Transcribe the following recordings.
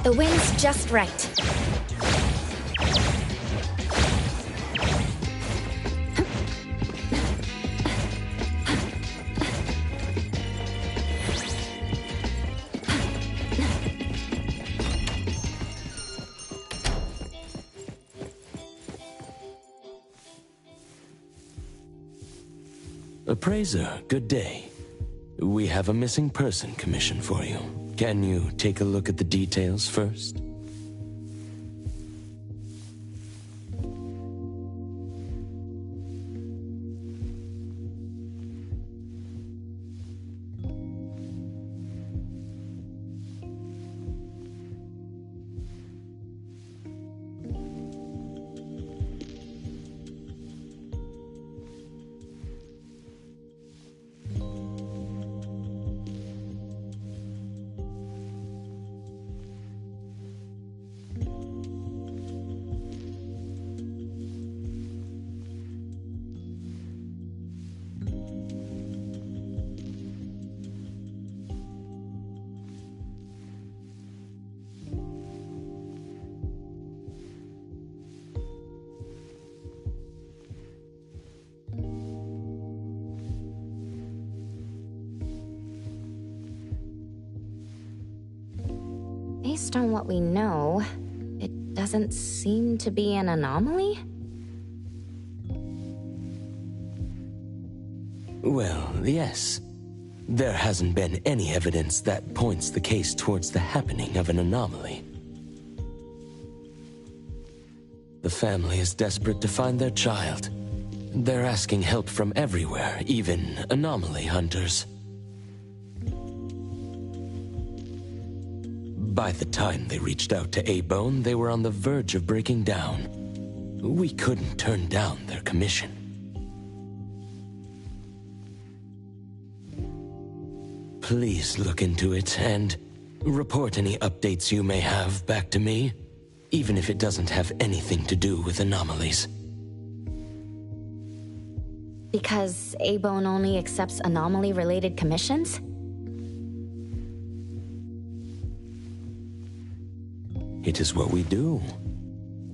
The wind's just right. Appraiser, good day. We have a missing person commission for you. Can you take a look at the details first? Based on what we know, it doesn't seem to be an anomaly? Well, yes. There hasn't been any evidence that points the case towards the happening of an anomaly. The family is desperate to find their child. They're asking help from everywhere, even anomaly hunters. By the time they reached out to A-Bone, they were on the verge of breaking down. We couldn't turn down their commission. Please look into it and report any updates you may have back to me, even if it doesn't have anything to do with anomalies. Because A-Bone only accepts anomaly-related commissions? It is what we do.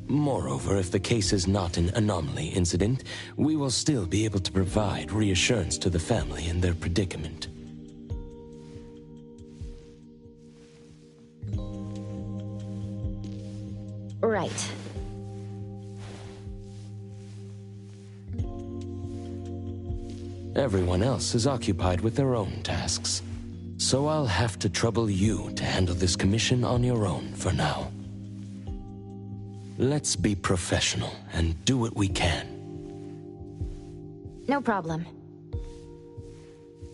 Moreover, if the case is not an anomaly incident, we will still be able to provide reassurance to the family in their predicament. Right. Everyone else is occupied with their own tasks, so I'll have to trouble you to handle this commission on your own for now. Let's be professional and do what we can. No problem.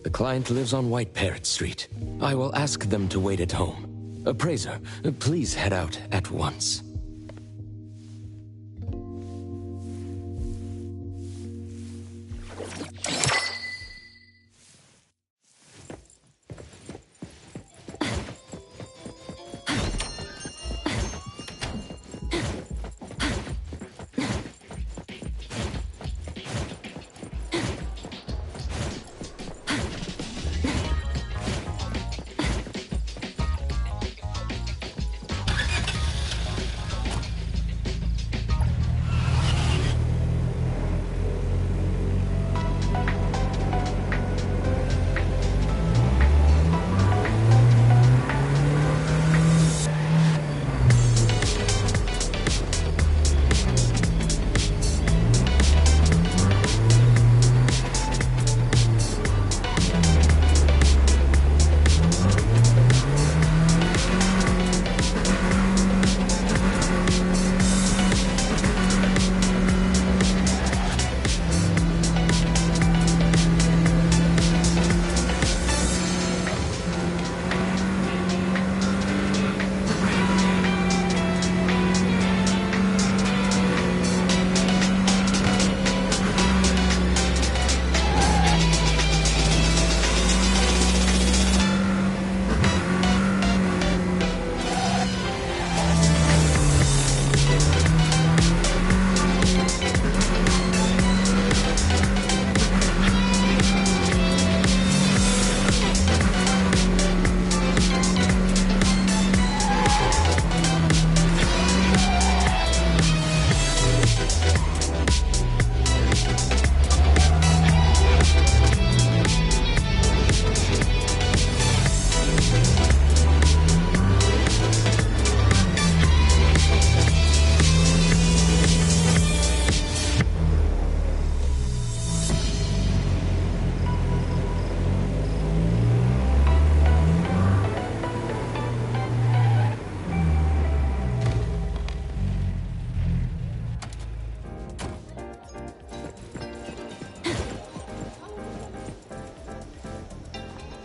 The client lives on White Parrot Street. I will ask them to wait at home. Appraiser, please head out at once.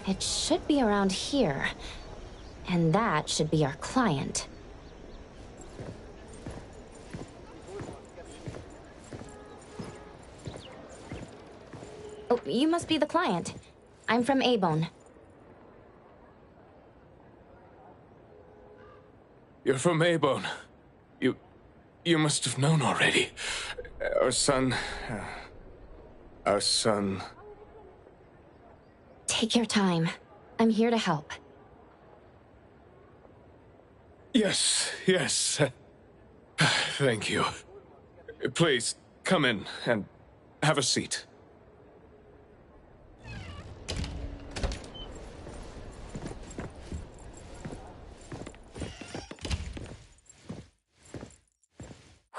It should be around here. And that should be our client. Oh, you must be the client. I'm from Avon. You're from Avon. You must have known already. Our son... Take your time. I'm here to help. Yes. Thank you. Please, come in and have a seat.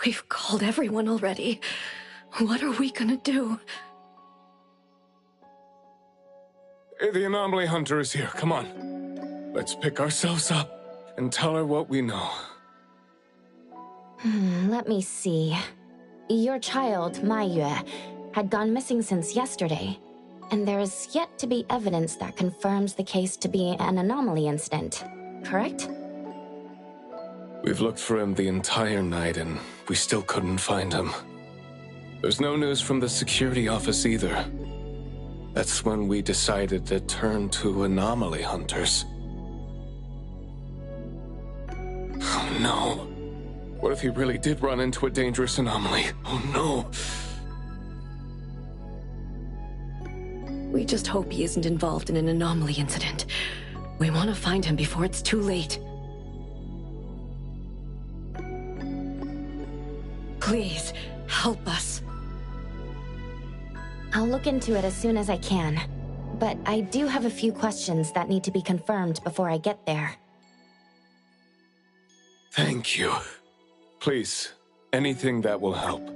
We've called everyone already. What are we gonna do? The anomaly hunter is here. Come on. Let's pick ourselves up and tell her what we know. Let me see. Your child, Ma Yue, had gone missing since yesterday, and there is yet to be evidence that confirms the case to be an anomaly incident, correct? We've looked for him the entire night, and we still couldn't find him. There's no news from the security office either. That's when we decided to turn to anomaly hunters. Oh no. What if he really did run into a dangerous anomaly? Oh no. We just hope he isn't involved in an anomaly incident. We want to find him before it's too late. Please, help us. I'll look into it as soon as I can. But I do have a few questions that need to be confirmed before I get there. Thank you. Please, anything that will help.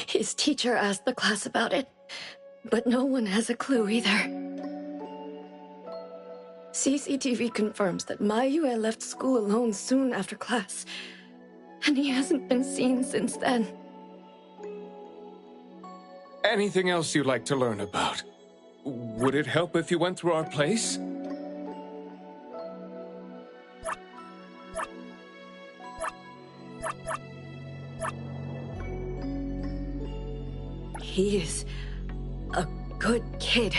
His teacher asked the class about it, but no one has a clue either. CCTV confirms that Ma Yue left school alone soon after class, and he hasn't been seen since then. Anything else you'd like to learn about? Would it help if you went through our place? He is a good kid.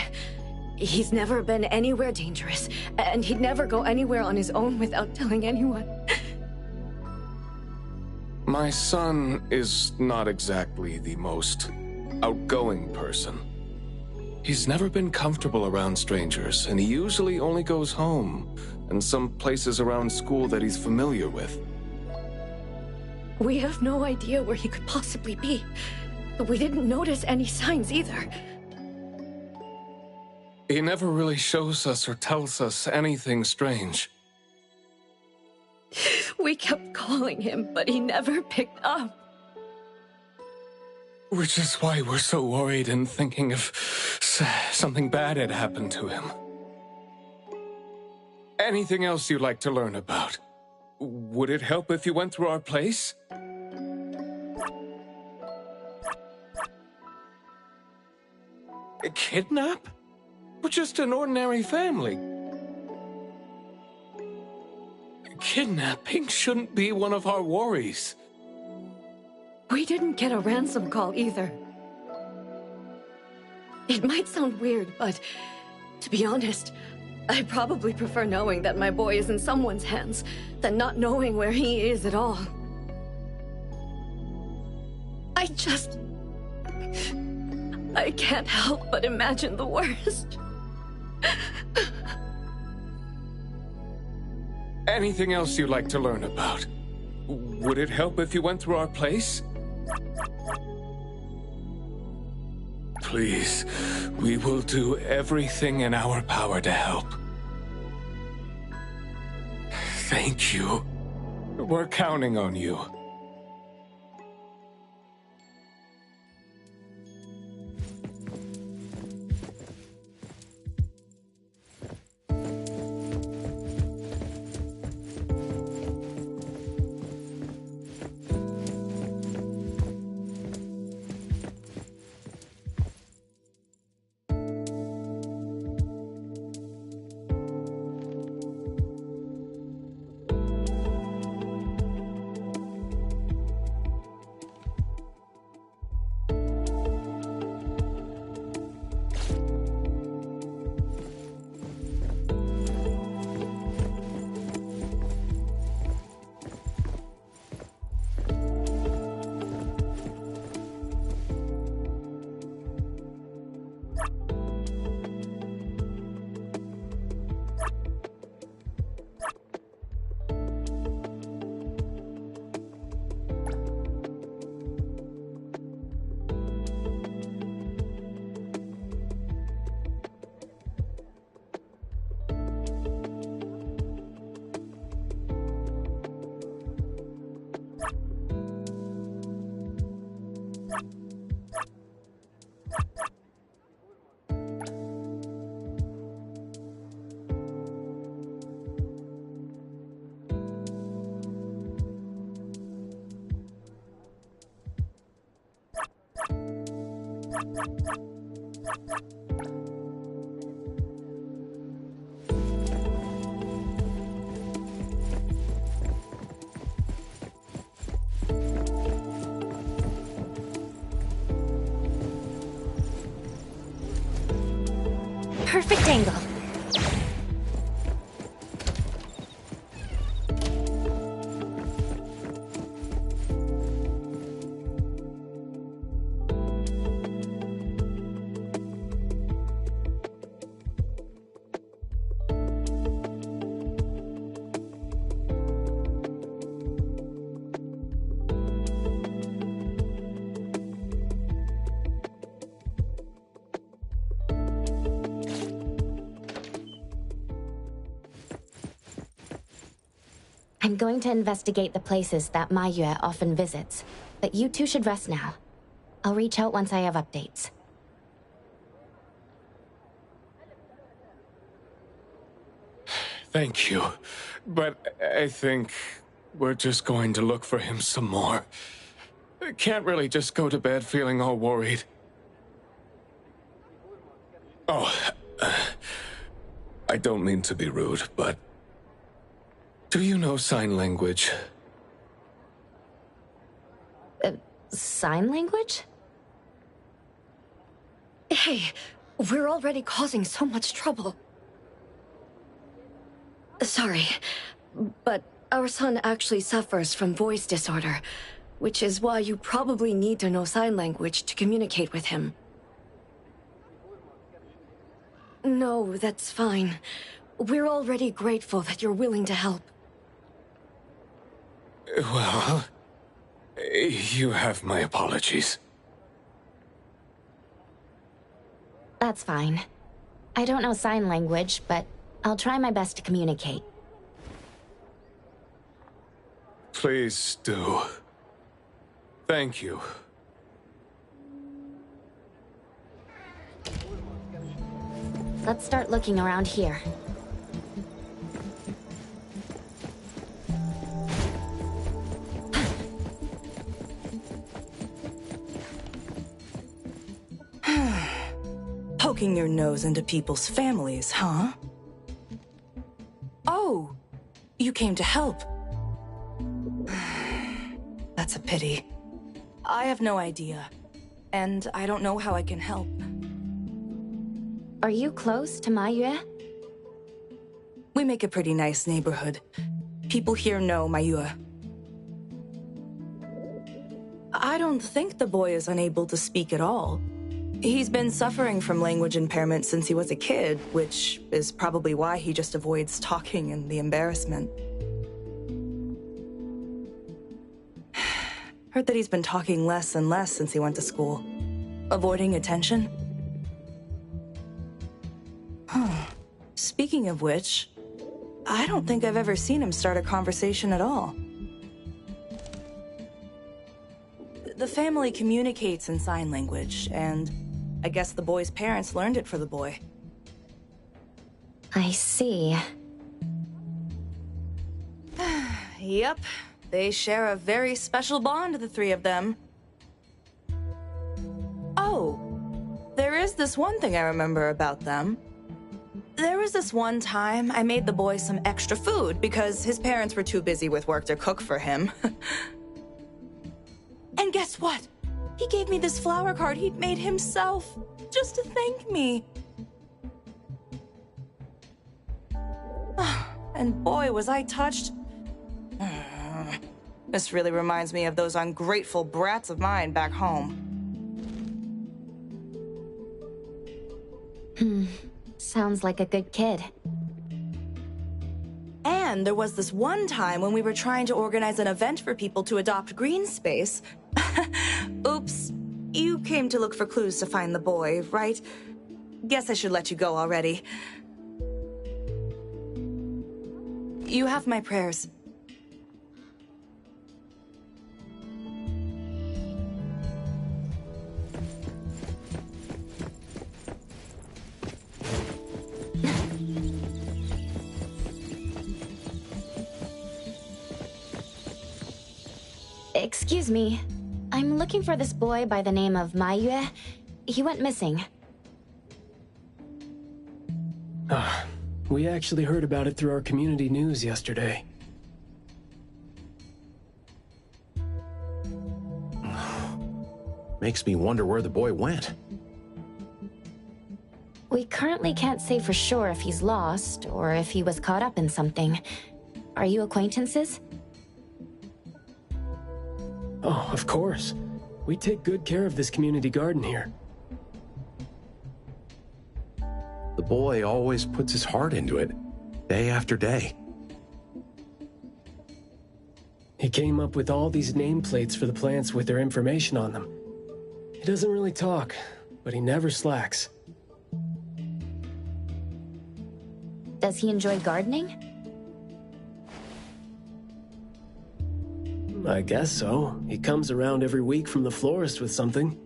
He's never been anywhere dangerous, and he'd never go anywhere on his own without telling anyone. My son is not exactly the most outgoing person. He's never been comfortable around strangers, and he usually only goes home and some places around school that he's familiar with. We have no idea where he could possibly be, but we didn't notice any signs either. He never really shows us or tells us anything strange. We kept calling him, but he never picked up. Which is why we're so worried and thinking if something bad had happened to him. Anything else you'd like to learn about? Would it help if you went through our place? A kidnap? We're just an ordinary family. Kidnapping shouldn't be one of our worries. We didn't get a ransom call either. It might sound weird, but to be honest, I probably prefer knowing that my boy is in someone's hands than not knowing where he is at all. I can't help but imagine the worst. Anything else you'd like to learn about? Would it help if you went through our place? Please, we will do everything in our power to help. Thank you. We're counting on you. Perfect angle. I'm going to investigate the places that Ma Yue often visits, but you two should rest now. I'll reach out once I have updates. Thank you, but I think we're just going to look for him some more. I can't really just go to bed feeling all worried. Oh, I don't mean to be rude, but do you know sign language? Sign language? Hey, we're already causing so much trouble. Sorry, but our son actually suffers from voice disorder, which is why you probably need to know sign language to communicate with him. No, that's fine. We're already grateful that you're willing to help. Well, you have my apologies. That's fine. I don't know sign language, but I'll try my best to communicate. Please do. Thank you. Let's start looking around here. Poking your nose into people's families, huh? Oh, you came to help. That's a pity. I have no idea, and I don't know how I can help. Are you close to Ma Yue? We make a pretty nice neighborhood. People here know Ma Yue. I don't think the boy is unable to speak at all. He's been suffering from language impairment since he was a kid, which is probably why he just avoids talking and the embarrassment. Heard that he's been talking less and less since he went to school. Avoiding attention? Speaking of which, I don't think I've ever seen him start a conversation at all. The family communicates in sign language, and I guess the boy's parents learned it for the boy. I see. Yep, they share a very special bond, the three of them. Oh, there is this one thing I remember about them. There was this one time I made the boy some extra food because his parents were too busy with work to cook for him. And guess what? He gave me this flower card he'd made himself, just to thank me. And boy, was I touched. This really reminds me of those ungrateful brats of mine back home. Sounds like a good kid. And there was this one time when we were trying to organize an event for people to adopt green space. Oops, you came to look for clues to find the boy, right? Guess I should let you go already. You have my prayers. Excuse me. I'm looking for this boy by the name of Ma Yue. he went missing. We actually heard about it through our community news yesterday. Makes me wonder where the boy went. We currently can't say for sure if he's lost or if he was caught up in something. Are you acquaintances? Oh, of course. We take good care of this community garden here. The boy always puts his heart into it, day after day. He came up with all these nameplates for the plants with their information on them. He doesn't really talk, but he never slacks. Does he enjoy gardening? I guess so. He comes around every week from the florist with something.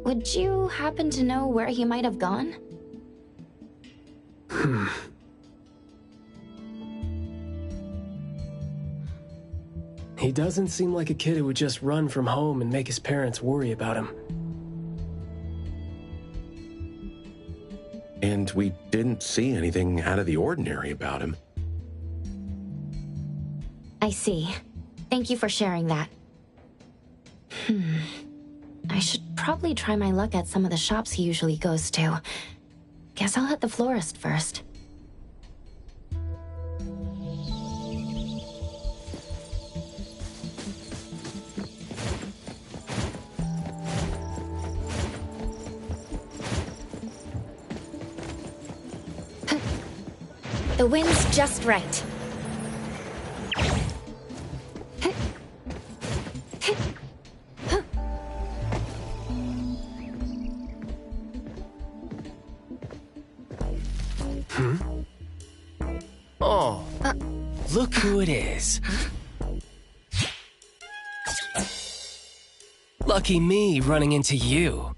Would you happen to know where he might have gone? He doesn't seem like a kid who would just run from home and make his parents worry about him. And we didn't see anything out of the ordinary about him. I see. Thank you for sharing that. I should probably try my luck at some of the shops he usually goes to. Guess I'll hit the florist first. The wind's just right. Oh, look who it is. Lucky me running into you.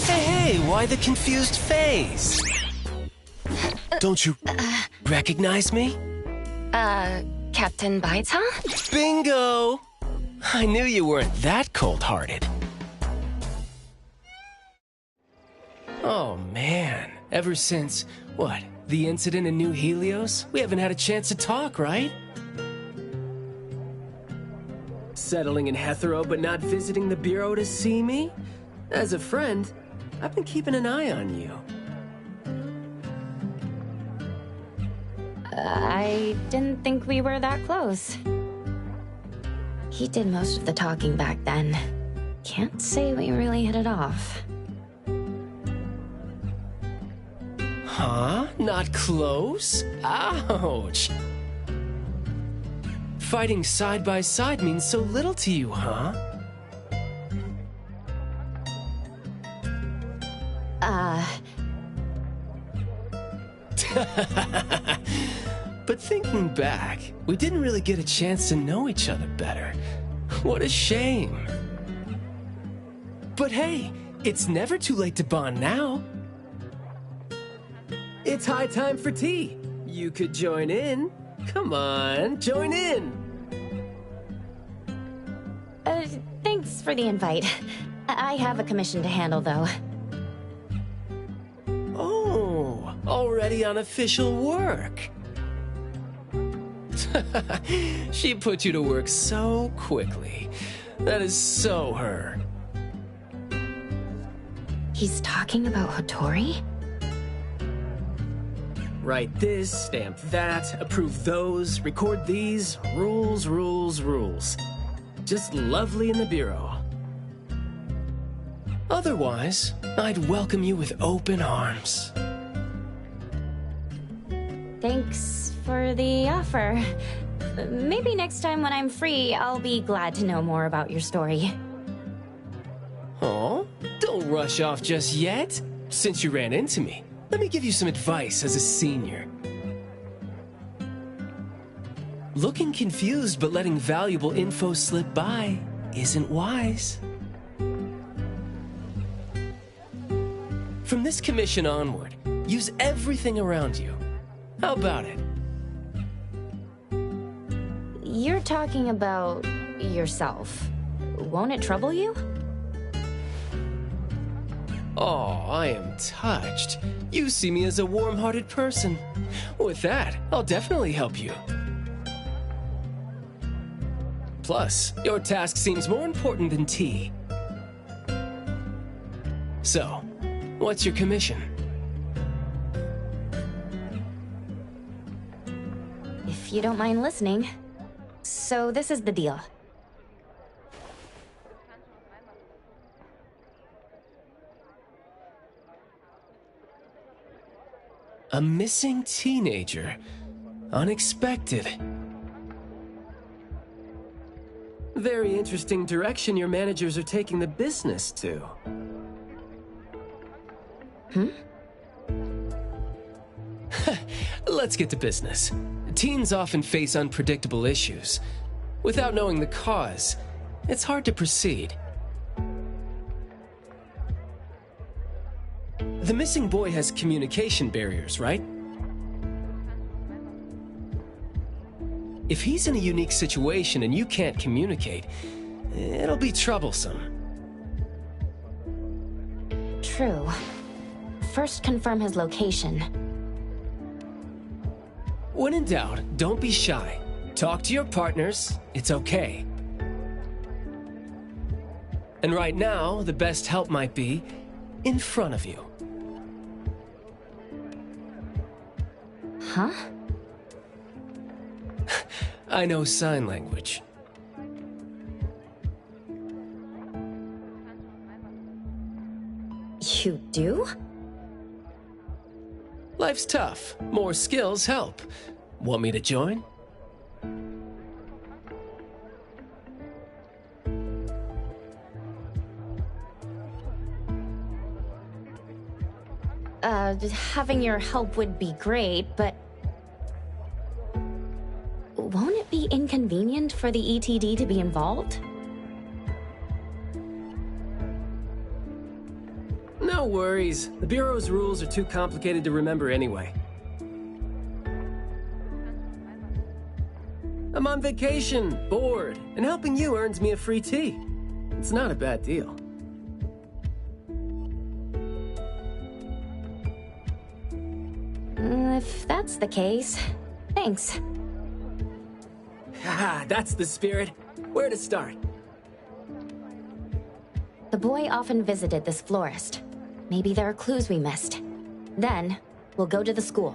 Hey, why the confused face? Don't you recognize me? Captain Baita? Bingo! I knew you weren't that cold-hearted. Oh, man. Ever since, what, the incident in New Helios? We haven't had a chance to talk, right? Settling in Hetero but not visiting the Bureau to see me? As a friend, I've been keeping an eye on you. I didn't think we were that close. He did most of the talking back then. Can't say we really hit it off. Huh? Not close? Ouch! Fighting side by side means so little to you, huh? But thinking back, we didn't really get a chance to know each other better. What a shame. But hey, it's never too late to bond now. It's high time for tea. You could join in. Come on, join in. Thanks for the invite. I have a commission to handle, though. Oh, already on official work. She put you to work so quickly. That is so her. He's talking about Hattori? Write this, stamp that, approve those, record these. Rules, rules, rules. Just lovely in the Bureau. Otherwise, I'd welcome you with open arms. Thanks for the offer. Maybe next time when I'm free, I'll be glad to know more about your story. Oh, don't rush off just yet. Since you ran into me, let me give you some advice as a senior. Looking confused but letting valuable info slip by isn't wise. From this commission onward, use everything around you. How about it? You're talking about yourself. Won't it trouble you? Oh, I am touched. You see me as a warm-hearted person. With that, I'll definitely help you. Plus, your task seems more important than tea. So, what's your commission? If you don't mind listening. So this is the deal. A missing teenager. Unexpected. Very interesting direction your managers are taking the business to. Let's get to business. Teens often face unpredictable issues. Without knowing the cause, it's hard to proceed. The missing boy has communication barriers, right? If he's in a unique situation and you can't communicate, it'll be troublesome. True. First confirm his location. When in doubt, don't be shy. Talk to your partners, it's okay. And right now, the best help might be in front of you. Huh? I know sign language. You do? Life's tough. More skills help. Want me to join? Having your help would be great, but... won't it be inconvenient for the ETD to be involved? No worries. The Bureau's rules are too complicated to remember anyway. I'm on vacation, bored, and helping you earns me a free tea. It's not a bad deal. If that's the case, thanks. Haha, that's the spirit. Where to start? The boy often visited this florist. Maybe there are clues we missed. Then, we'll go to the school.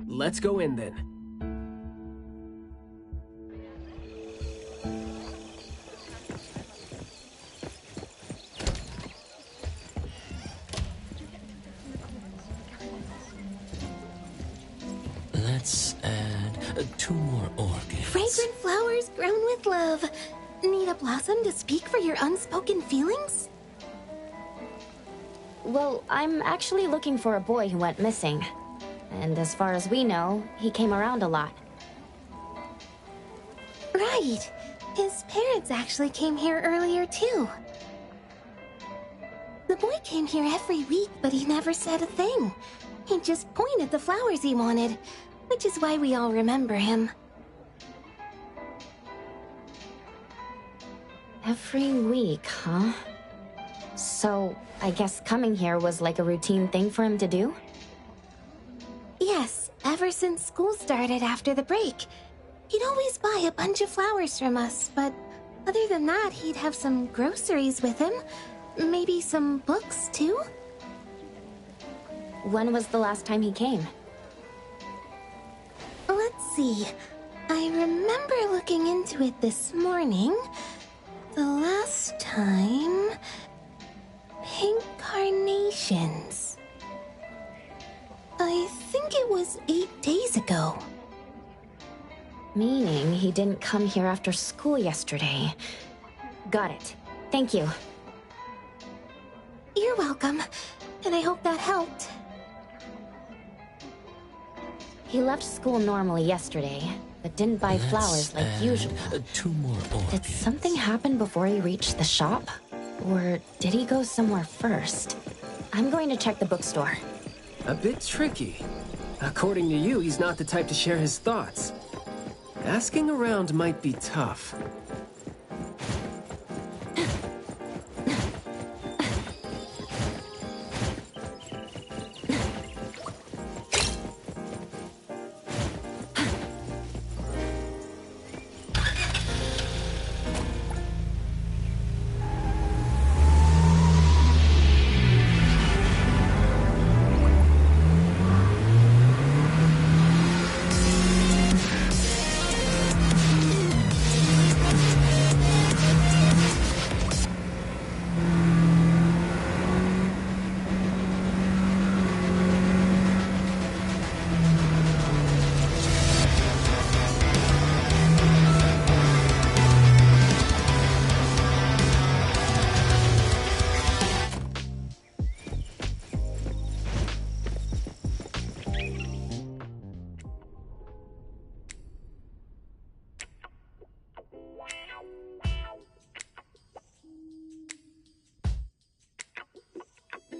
Let's go in then. Let's add 2 more orchids. Fragrant flowers grown with love. Need a blossom to speak for your unspoken feelings? Well, I'm actually looking for a boy who went missing. And as far as we know, he came around a lot. Right. His parents actually came here earlier, too. The boy came here every week, but he never said a thing. He just pointed the flowers he wanted, which is why we all remember him. Every week, huh? So, I guess coming here was like a routine thing for him to do? Yes, ever since school started after the break. He'd always buy a bunch of flowers from us, but other than that, he'd have some groceries with him. Maybe some books, too? When was the last time he came? Let's see. I remember looking into it this morning. The last time... Pink carnations. I think it was 8 days ago. Meaning he didn't come here after school yesterday. Got it. Thank you. You're welcome, and I hope that helped. He left school normally yesterday, but didn't buy flowers like usual. 2 more orchids. Did something happen before he reached the shop? Or did he go somewhere first? I'm going to check the bookstore. A bit tricky. According to you, he's not the type to share his thoughts. Asking around might be tough.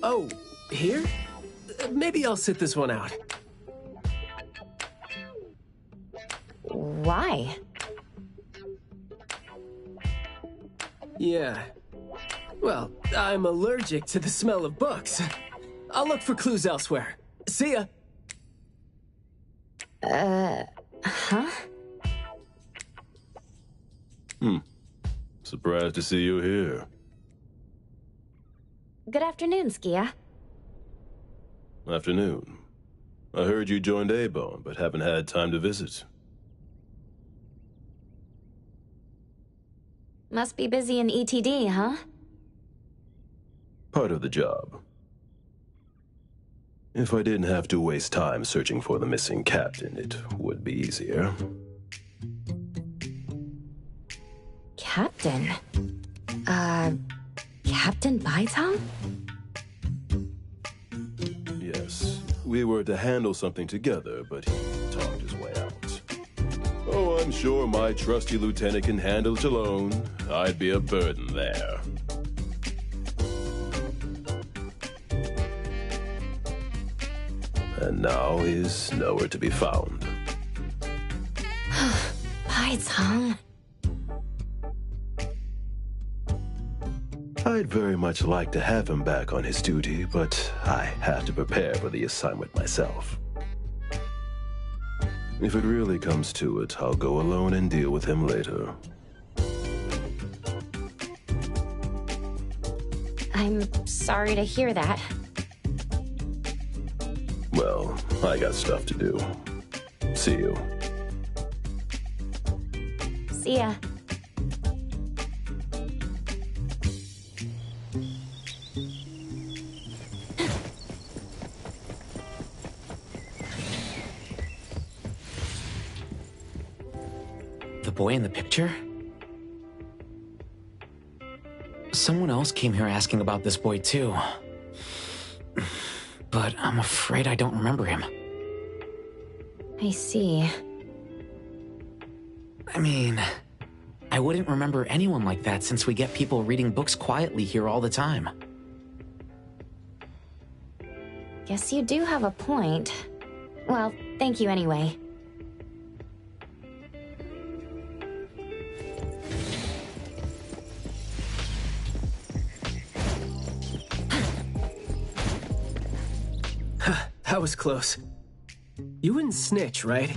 Oh, here? Maybe I'll sit this one out. Why? Yeah. Well, I'm allergic to the smell of books. I'll look for clues elsewhere. See ya! Huh? Surprised to see you here. Good afternoon, Skia. Afternoon. I heard you joined A-Bone, but haven't had time to visit. Must be busy in ETD, huh? Part of the job. If I didn't have to waste time searching for the missing captain, it would be easier. Captain? Captain Baitang? Yes, we were to handle something together, but he talked his way out. Oh, I'm sure my trusty lieutenant can handle it alone. I'd be a burden there. And now he's nowhere to be found. Baitang. I'd very much like to have him back on his duty, but I have to prepare for the assignment myself. If it really comes to it, I'll go alone and deal with him later. I'm sorry to hear that. Well, I got stuff to do. See you. See ya. The boy in the picture? Someone else came here asking about this boy too. But I'm afraid I don't remember him. I see. I mean, I wouldn't remember anyone like that since we get people reading books quietly here all the time. Guess you do have a point. Well, thank you anyway. That was close. You wouldn't snitch, right?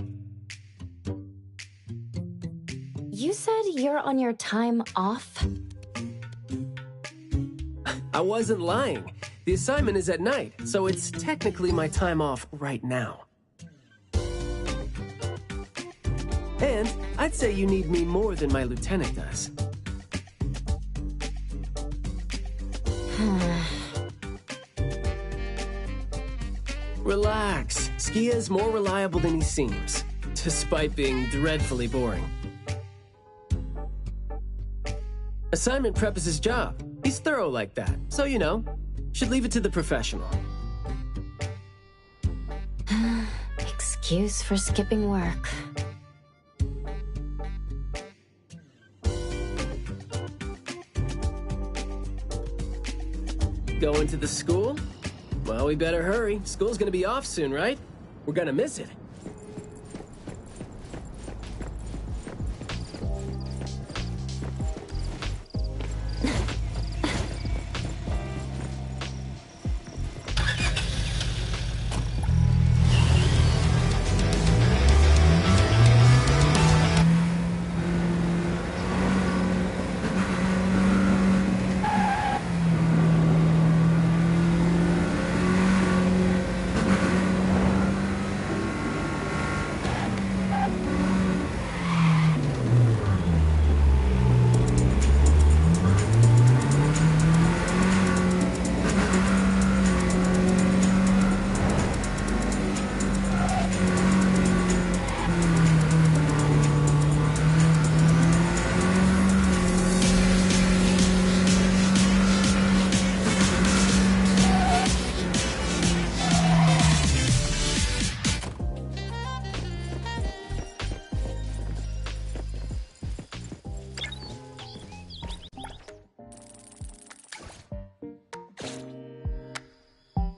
You said you're on your time off? I wasn't lying. The assignment is at night, so it's technically my time off right now. And I'd say you need me more than my lieutenant does. Relax. Skia's more reliable than he seems, despite being dreadfully boring. Assignment prep is his job. He's thorough like that, so you know, should leave it to the professional. Excuse for skipping work. Going to the school? Well, we better hurry. School's gonna be off soon, right? We're gonna miss it.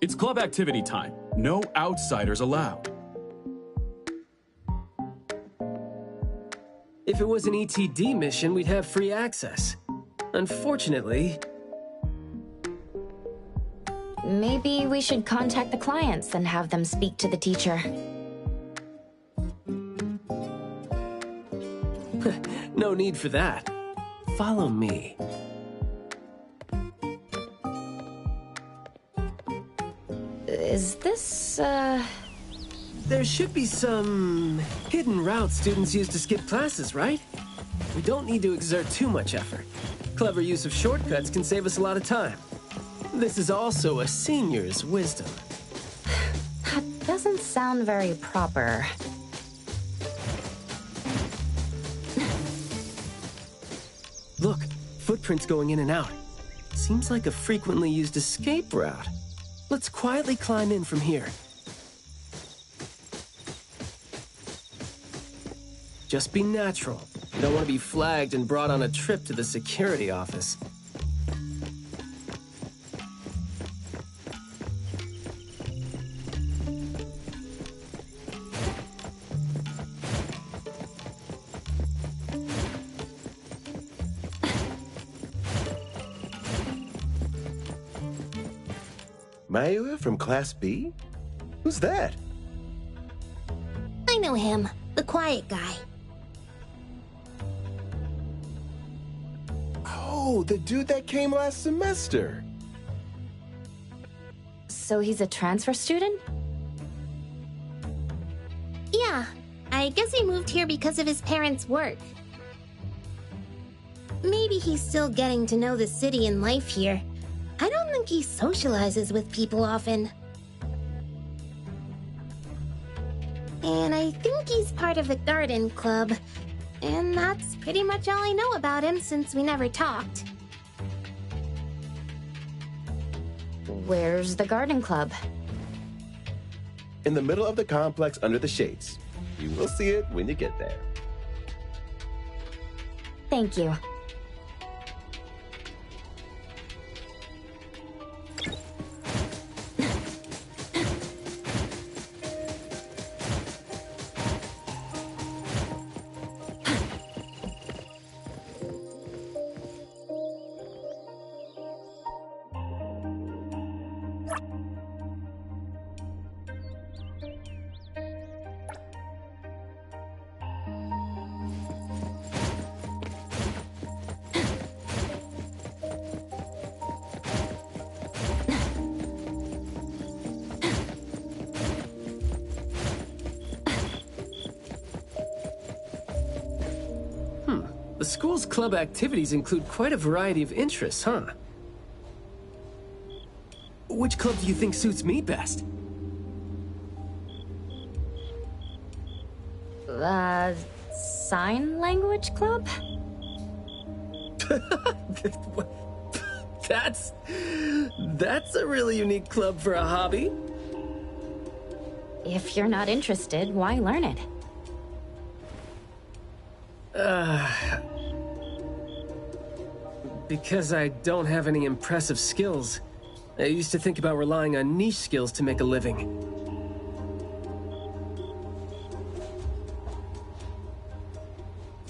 It's club activity time. No outsiders allowed. If it was an ETD mission, we'd have free access. Unfortunately... Maybe we should contact the clients and have them speak to the teacher. No need for that. Follow me. Is this, There should be some hidden routes students use to skip classes, right? We don't need to exert too much effort. Clever use of shortcuts can save us a lot of time. This is also a senior's wisdom. That doesn't sound very proper. Look, footprints going in and out. Seems like a frequently used escape route. Let's quietly climb in from here. Just be natural. You don't want to be flagged and brought on a trip to the security office. Mayua from Class B? Who's that? I know him, the quiet guy. Oh, the dude that came last semester. So he's a transfer student? Yeah, I guess he moved here because of his parents' work. Maybe he's still getting to know the city and life here. I don't think he socializes with people often. And I think he's part of the garden club. And that's pretty much all I know about him since we never talked. Where's the garden club? In the middle of the complex under the shades. You will see it when you get there. Thank you. The school's club activities include quite a variety of interests, huh? Which club do you think suits me best? Sign language club? That's a really unique club for a hobby. If you're not interested, why learn it? Because I don't have any impressive skills. I used to think about relying on niche skills to make a living.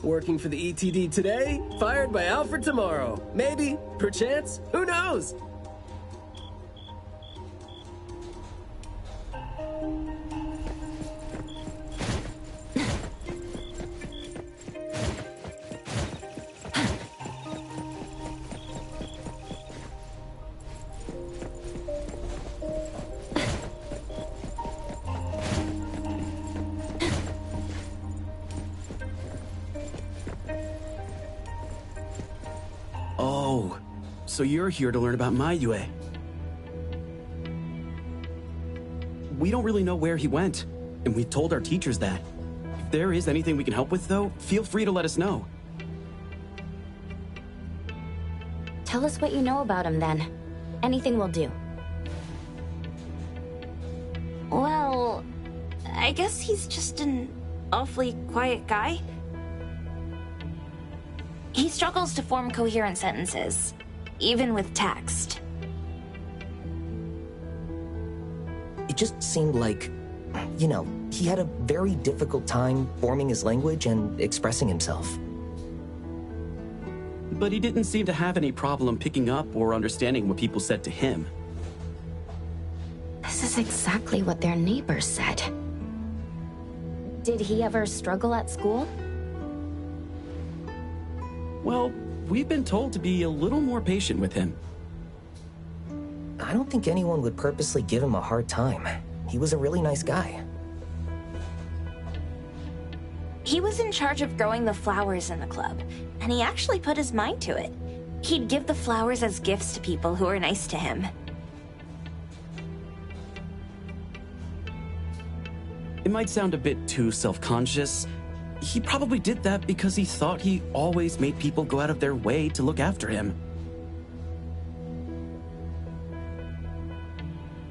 Working for the ETD today, fired by Alfred tomorrow. Maybe, perchance, who knows? Oh, so you're here to learn about Maiyue. We don't really know where he went, and we've told our teachers that. If there is anything we can help with, though, feel free to let us know. Tell us what you know about him, then. Anything will do. Well, I guess he's just an awfully quiet guy. He struggles to form coherent sentences, even with text. It just seemed like, you know, he had a very difficult time forming his language and expressing himself. But he didn't seem to have any problem picking up or understanding what people said to him. This is exactly what their neighbors said. Did he ever struggle at school? Well, we've been told to be a little more patient with him. I don't think anyone would purposely give him a hard time. He was a really nice guy. He was in charge of growing the flowers in the club, and he actually put his mind to it. He'd give the flowers as gifts to people who were nice to him. It might sound a bit too self-conscious. He probably did that because he thought he always made people go out of their way to look after him.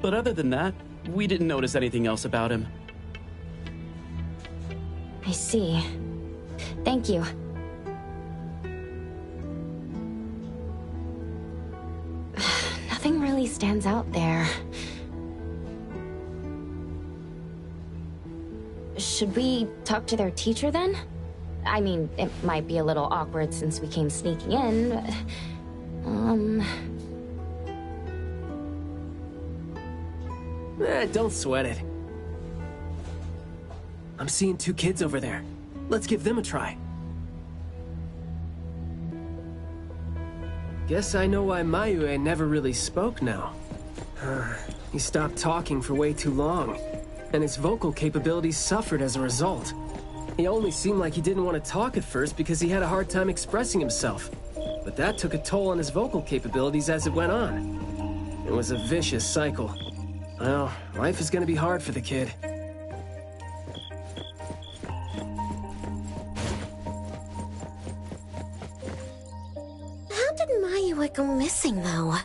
But other than that, we didn't notice anything else about him. I see. Thank you. Nothing really stands out there. Should we talk to their teacher then? I mean, it might be a little awkward since we came sneaking in, but... Don't sweat it. I'm seeing 2 kids over there. Let's give them a try. Guess I know why Maiyue never really spoke now. He stopped talking for way too long, and his vocal capabilities suffered as a result. He only seemed like he didn't want to talk at first because he had a hard time expressing himself. But that took a toll on his vocal capabilities as it went on. It was a vicious cycle. Well, life is gonna be hard for the kid. How did Maiyue go missing, though?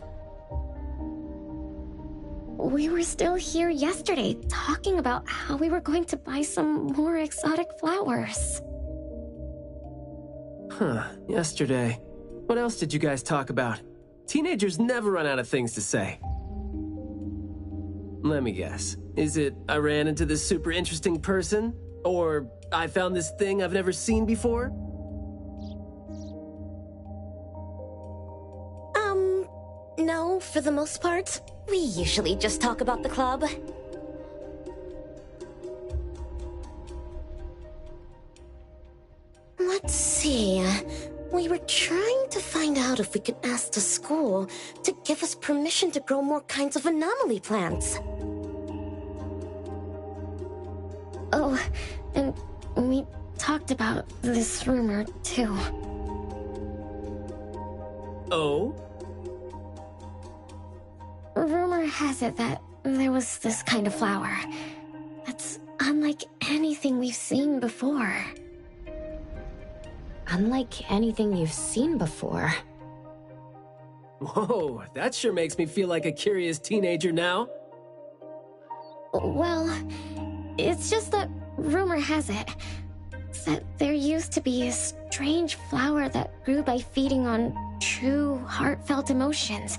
We were still here yesterday, talking about how we were going to buy some more exotic flowers. Huh, yesterday. What else did you guys talk about? Teenagers never run out of things to say. Let me guess. Is it, I ran into this super interesting person? Or, I found this thing I've never seen before? No, for the most part. We usually just talk about the club. Let's see. We were trying to find out if we could ask the school to give us permission to grow more kinds of anomaly plants. Oh, and we talked about this rumor, too. Oh? Rumor has it that there was this kind of flower that's unlike anything we've seen before. Unlike anything you've seen before. Whoa, that sure makes me feel like a curious teenager now. Well, it's just that rumor has it that there used to be a strange flower that grew by feeding on true, heartfelt emotions,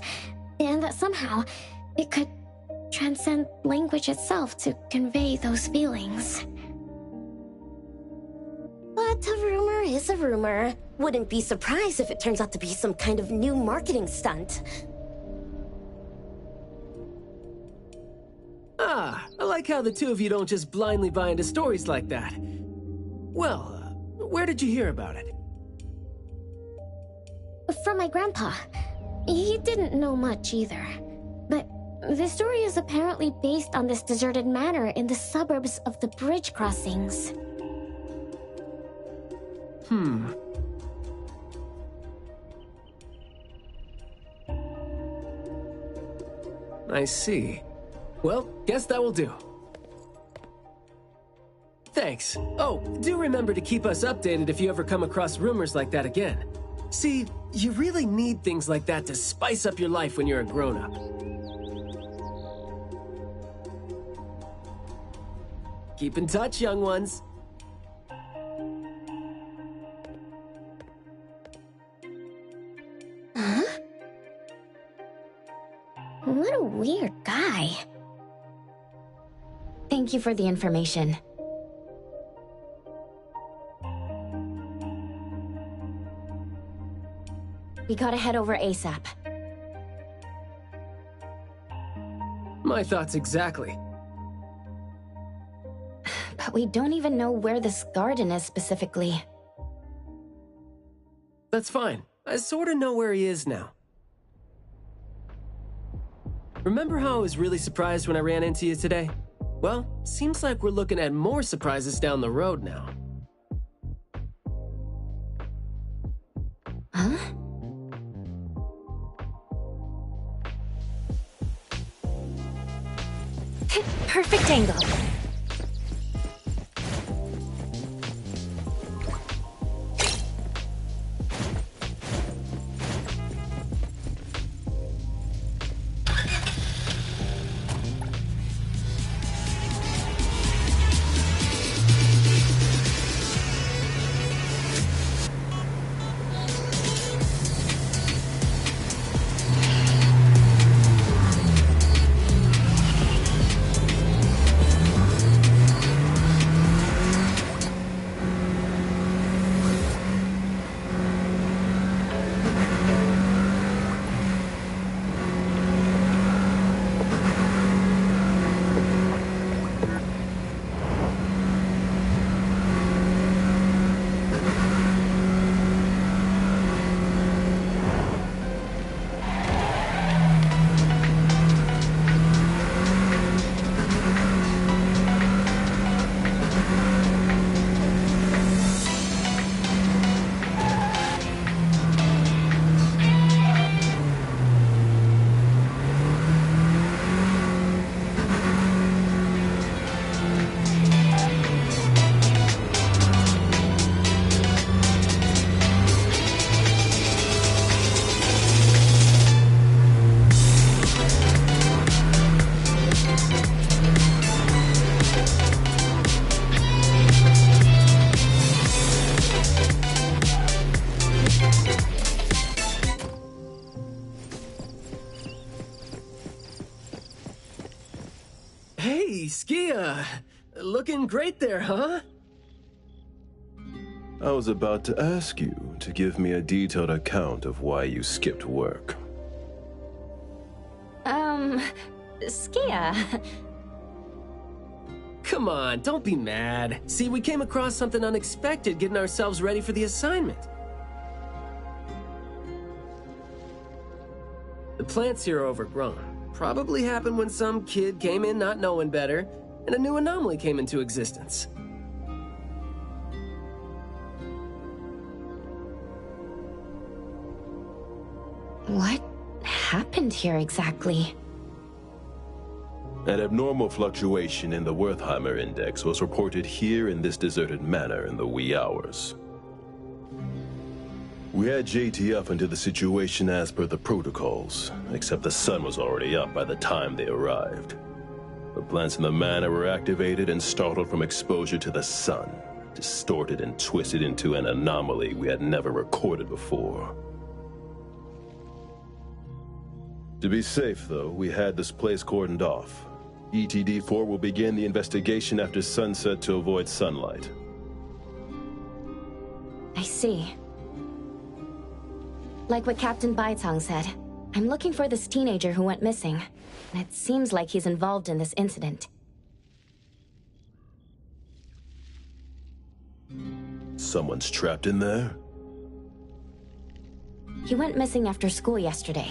and that somehow it could transcend language itself to convey those feelings. But a rumor is a rumor. Wouldn't be surprised if it turns out to be some kind of new marketing stunt. Ah, I like how the two of you don't just blindly buy into stories like that. Well, where did you hear about it? From my grandpa. He didn't know much either. But the story is apparently based on this deserted manor in the suburbs of the bridge crossings. I see. Well, guess that will do. Thanks. Oh, do remember to keep us updated if you ever come across rumors like that again. See, you really need things like that to spice up your life when you're a grown-up. Keep in touch, young ones. Huh? What a weird guy. Thank you for the information. We gotta head over ASAP. My thoughts exactly. But we don't even know where this garden is specifically. That's fine. I sort of know where he is now. Remember how I was really surprised when I ran into you today? Well, seems like we're looking at more surprises down the road now. Huh? Perfect angle. Skia, looking great there, huh? I was about to ask you to give me a detailed account of why you skipped work. Skia. Come on, don't be mad. See, we came across something unexpected getting ourselves ready for the assignment. The plants here are overgrown. Probably happened when some kid came in not knowing better, and a new anomaly came into existence. What happened here exactly? An abnormal fluctuation in the Wertheimer index was reported here in this deserted manor in the wee hours. We had JTF into the situation as per the protocols, except the sun was already up by the time they arrived. The plants in the manor were activated and startled from exposure to the sun, distorted and twisted into an anomaly we had never recorded before. To be safe, though, we had this place cordoned off. ETD-4 will begin the investigation after sunset to avoid sunlight. I see. Like what Captain Baitang said, I'm looking for this teenager who went missing. And it seems like he's involved in this incident. Someone's trapped in there? He went missing after school yesterday,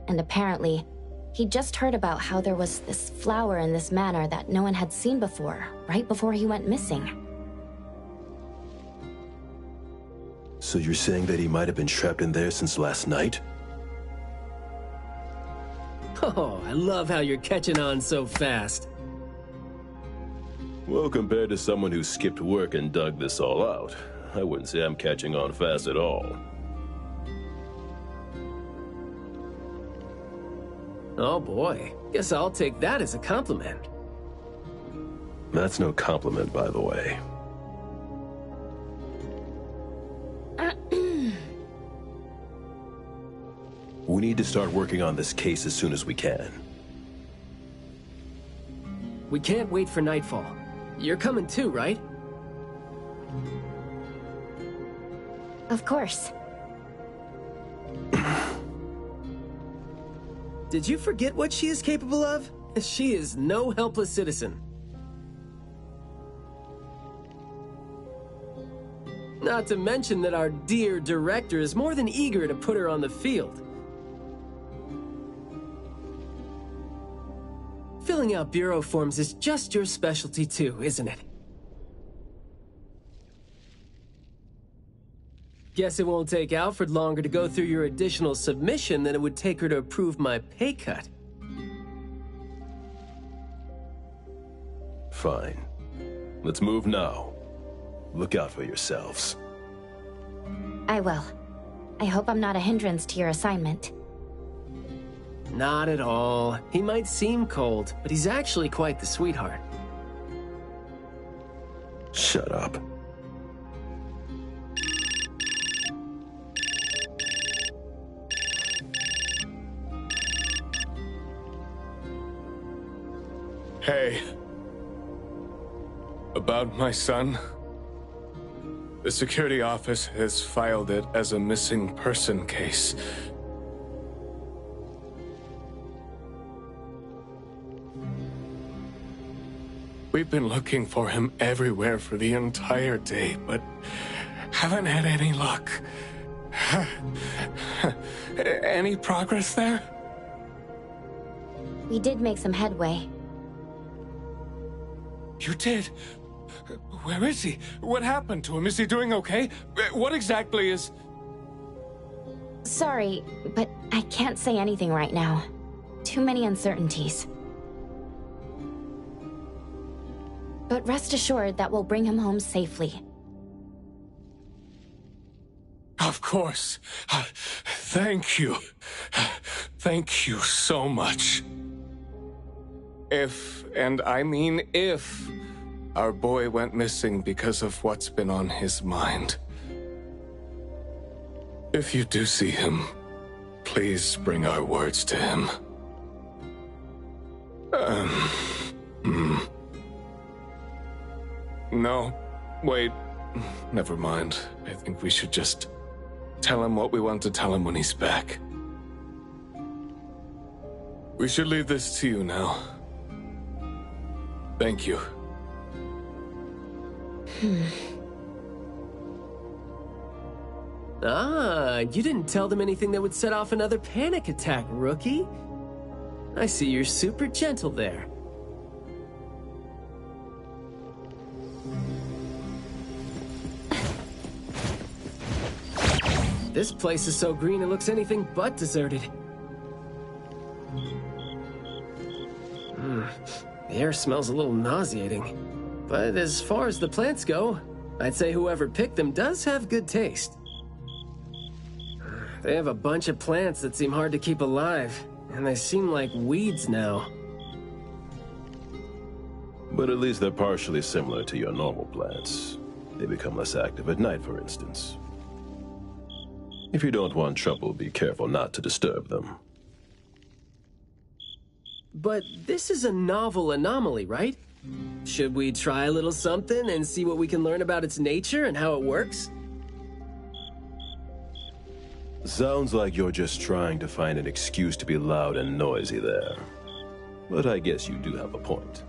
and apparently, he just heard about how there was this flower in this manor that no one had seen before, right before he went missing. So you're saying that he might have been trapped in there since last night? Oh, I love how you're catching on so fast. Well, compared to someone who skipped work and dug this all out, I wouldn't say I'm catching on fast at all. Oh boy, guess I'll take that as a compliment. That's no compliment, by the way. We need to start working on this case as soon as we can. We can't wait for nightfall. You're coming too, right? Of course. Did you forget what she is capable of? She is no helpless citizen. Not to mention that our dear director is more than eager to put her on the field. Filling out bureau forms is just your specialty too, isn't it? Guess it won't take Alfred longer to go through your additional submission than it would take her to approve my pay cut. Fine. Let's move now. Look out for yourselves. I will. I hope I'm not a hindrance to your assignment. Not at all. He might seem cold, but he's actually quite the sweetheart. Shut up. Hey. About my son? The security office has filed it as a missing person case. We've been looking for him everywhere for the entire day, but haven't had any luck. Any progress there? We did make some headway. You did? Where is he? What happened to him? Is he doing okay? What exactly is... Sorry, but I can't say anything right now. Too many uncertainties. But rest assured that we'll bring him home safely. Of course. Thank you. Thank you so much. If, and I mean if, our boy went missing because of what's been on his mind. If you do see him, please bring our words to him. No, wait. Never mind. I think we should just tell him what we want to tell him when he's back. We should leave this to you now. Thank you. Ah, you didn't tell them anything that would set off another panic attack, rookie. I see you're super gentle there. This place is so green it looks anything but deserted. The air smells a little nauseating. But as far as the plants go, I'd say whoever picked them does have good taste. They have a bunch of plants that seem hard to keep alive, and they seem like weeds now. But at least they're partially similar to your normal plants. They become less active at night, for instance. If you don't want trouble, be careful not to disturb them. But this is a novel anomaly, right? Should we try a little something and see what we can learn about its nature and how it works? Sounds like you're just trying to find an excuse to be loud and noisy there. But I guess you do have a point.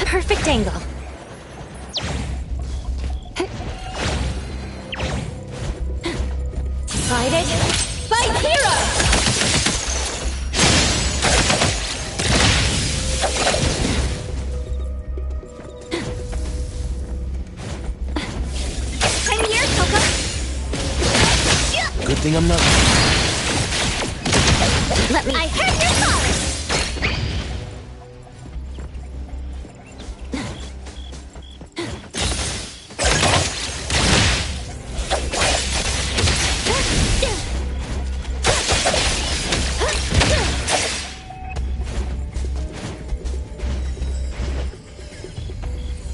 Perfect angle. Decided. Fight hero! I'm here, Coco. Good thing I'm not. Let me. I heard your thoughts.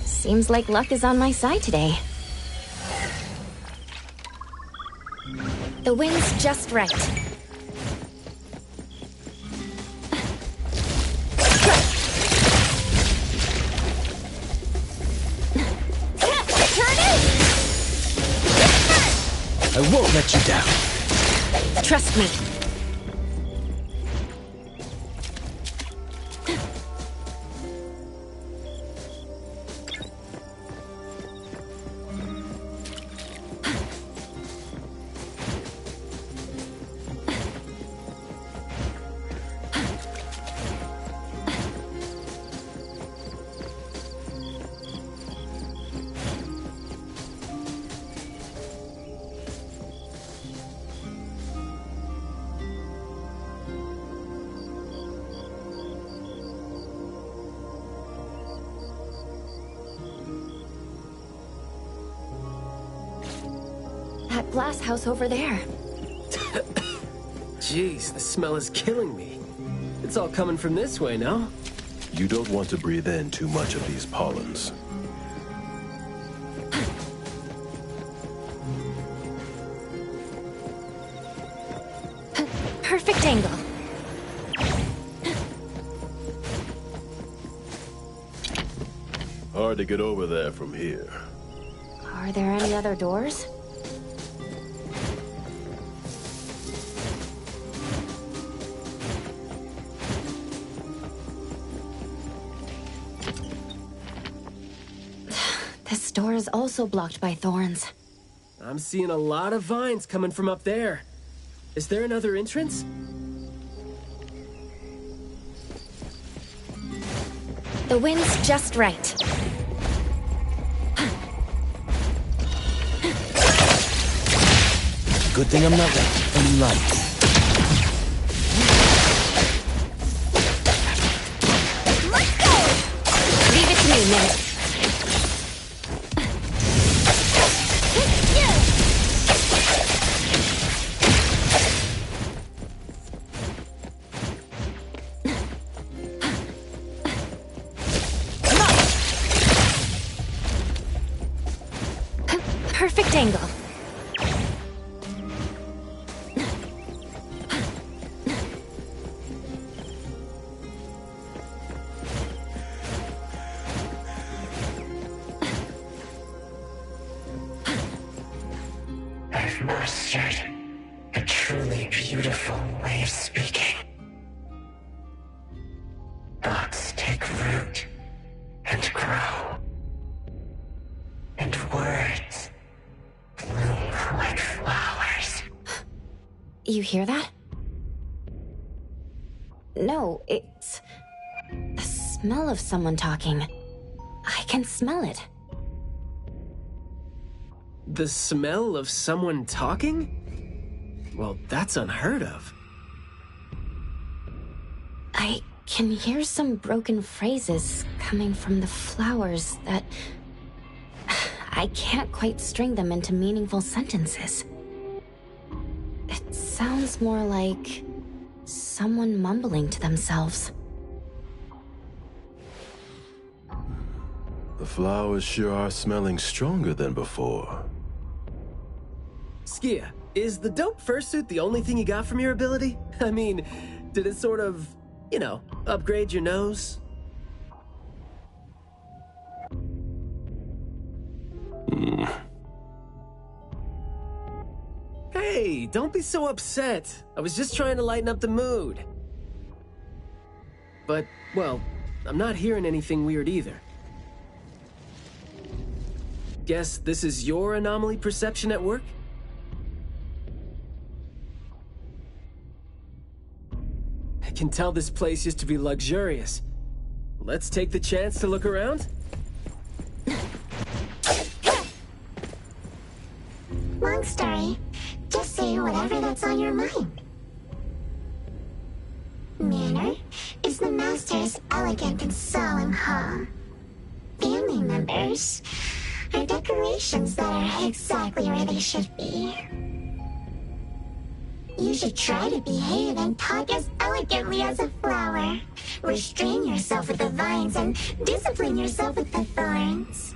Seems like luck is on my side today. The wind's just right. I won't let you down. Trust me. That glass house over there. Jeez, the smell is killing me. It's all coming from this way, no? You don't want to breathe in too much of these pollens. Perfect angle. Hard to get over there from here. Are there any other doors? This door is also blocked by thorns. I'm seeing a lot of vines coming from up there. Is there another entrance? The wind's just right. Good thing I'm not light. Let's go! Leave it to me, Mint. Perfect angle. I've mastered A truly beautiful way of speaking. Thoughts take root and grow. And words bloom like flowers. You hear that? No, it's the smell of someone talking. I can smell it. The smell of someone talking? Well, that's unheard of. I can hear some broken phrases coming from the flowers that... I can't quite string them into meaningful sentences. It sounds more like someone mumbling to themselves. The flowers sure are smelling stronger than before. Skia, is the dope fursuit the only thing you got from your ability? I mean, did it sort of, upgrade your nose? Hey, don't be so upset. I was just trying to lighten up the mood. But, well, I'm not hearing anything weird either. Guess this is your anomaly perception at work? I can tell this place used to be luxurious. Let's take the chance to look around? Long story. Just say whatever that's on your mind. Manner is the master's elegant and solemn hall. Family members are decorations that are exactly where they should be. You should try to behave and talk as elegantly as a flower. Restrain yourself with the vines and discipline yourself with the thorns.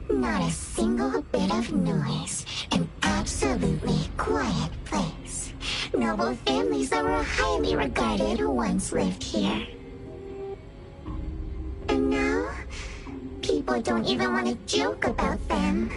Not a single bit of noise. An absolutely quiet place. Noble families that were highly regarded once lived here. And now, people don't even want to joke about them.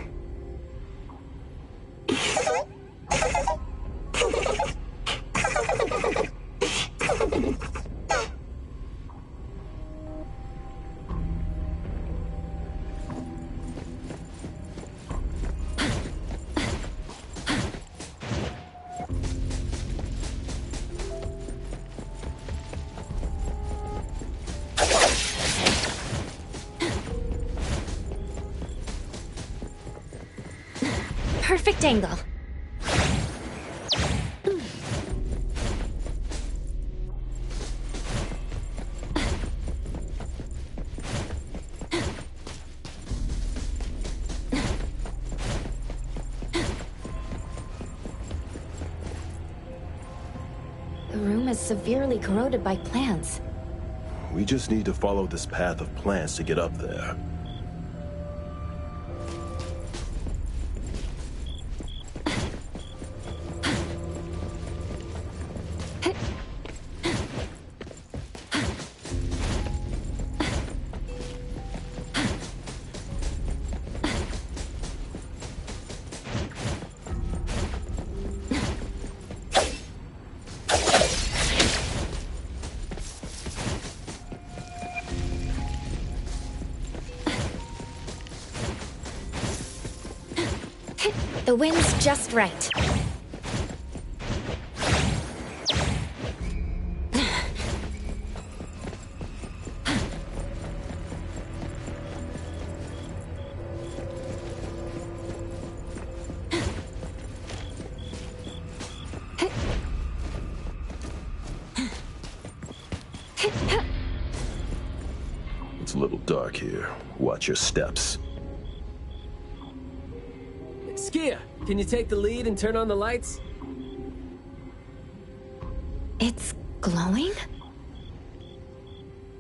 Perfect angle. The room is severely corroded by plants. We just need to follow this path of plants to get up there. The wind's just right. It's a little dark here. Watch your steps. Skia, can you take the lead and turn on the lights? It's glowing?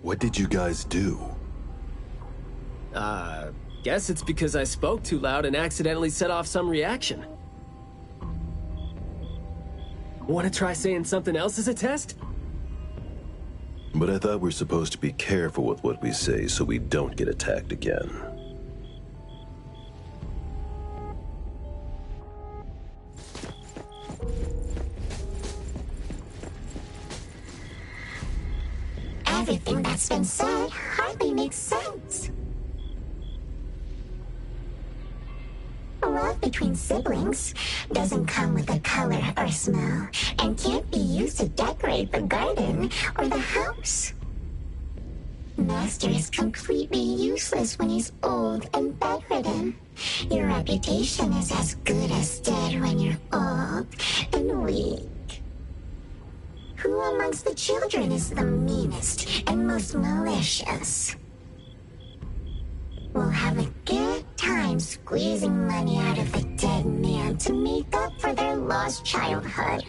What did you guys do? Guess it's because I spoke too loud and accidentally set off some reaction. Want to try saying something else as a test? But I thought we're supposed to be careful with what we say so we don't get attacked again. Everything that's been said hardly makes sense. Love between siblings doesn't come with a color or smell and can't be used to decorate the garden or the house. Master is completely useless when he's old and bedridden. Your reputation is as good as dead when you're old and weak. Who amongst the children is the meanest and most malicious? We'll have a good time squeezing money out of the dead man to make up for their lost childhood.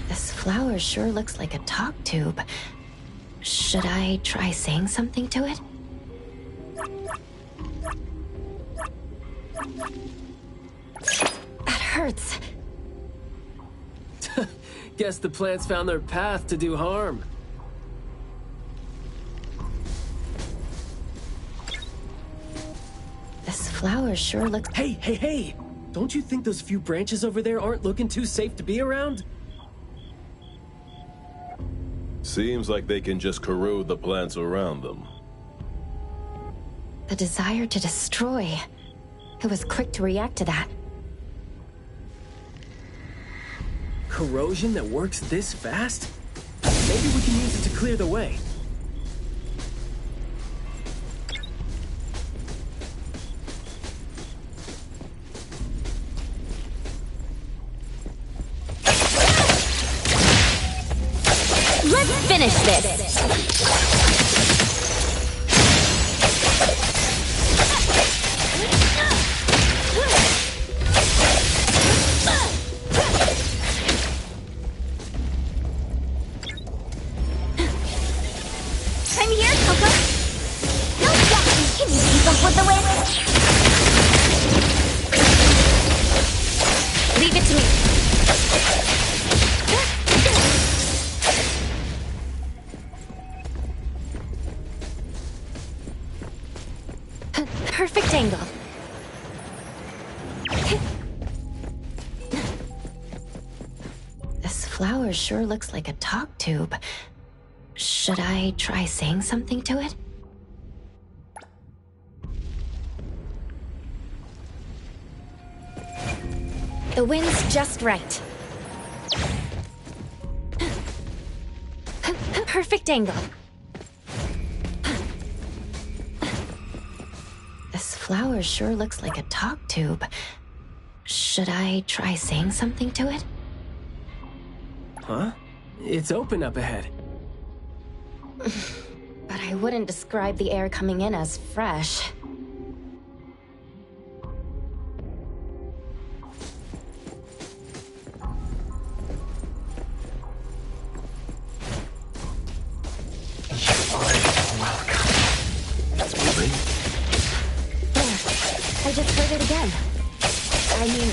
This flower sure looks like a talk tube. Should I try saying something to it? That hurts. Guess the plants found their path to do harm. This flower sure looks... Hey! Don't you think those few branches over there aren't looking too safe to be around? Seems like they can just corrode the plants around them. The desire to destroy. It was quick to react to that. Corrosion that works this fast? Maybe we can use it to clear the way. Let's finish this! I'm here, Coco. No doubt, can you keep up with the wind? Leave it to me. Perfect angle. This flower sure looks like a talk tube. Should I try saying something to it? The wind's just right. Perfect angle. This flower sure looks like a talk tube. Should I try saying something to it? Huh? It's open up ahead. But I wouldn't describe the air coming in as fresh. I just heard it again. I mean...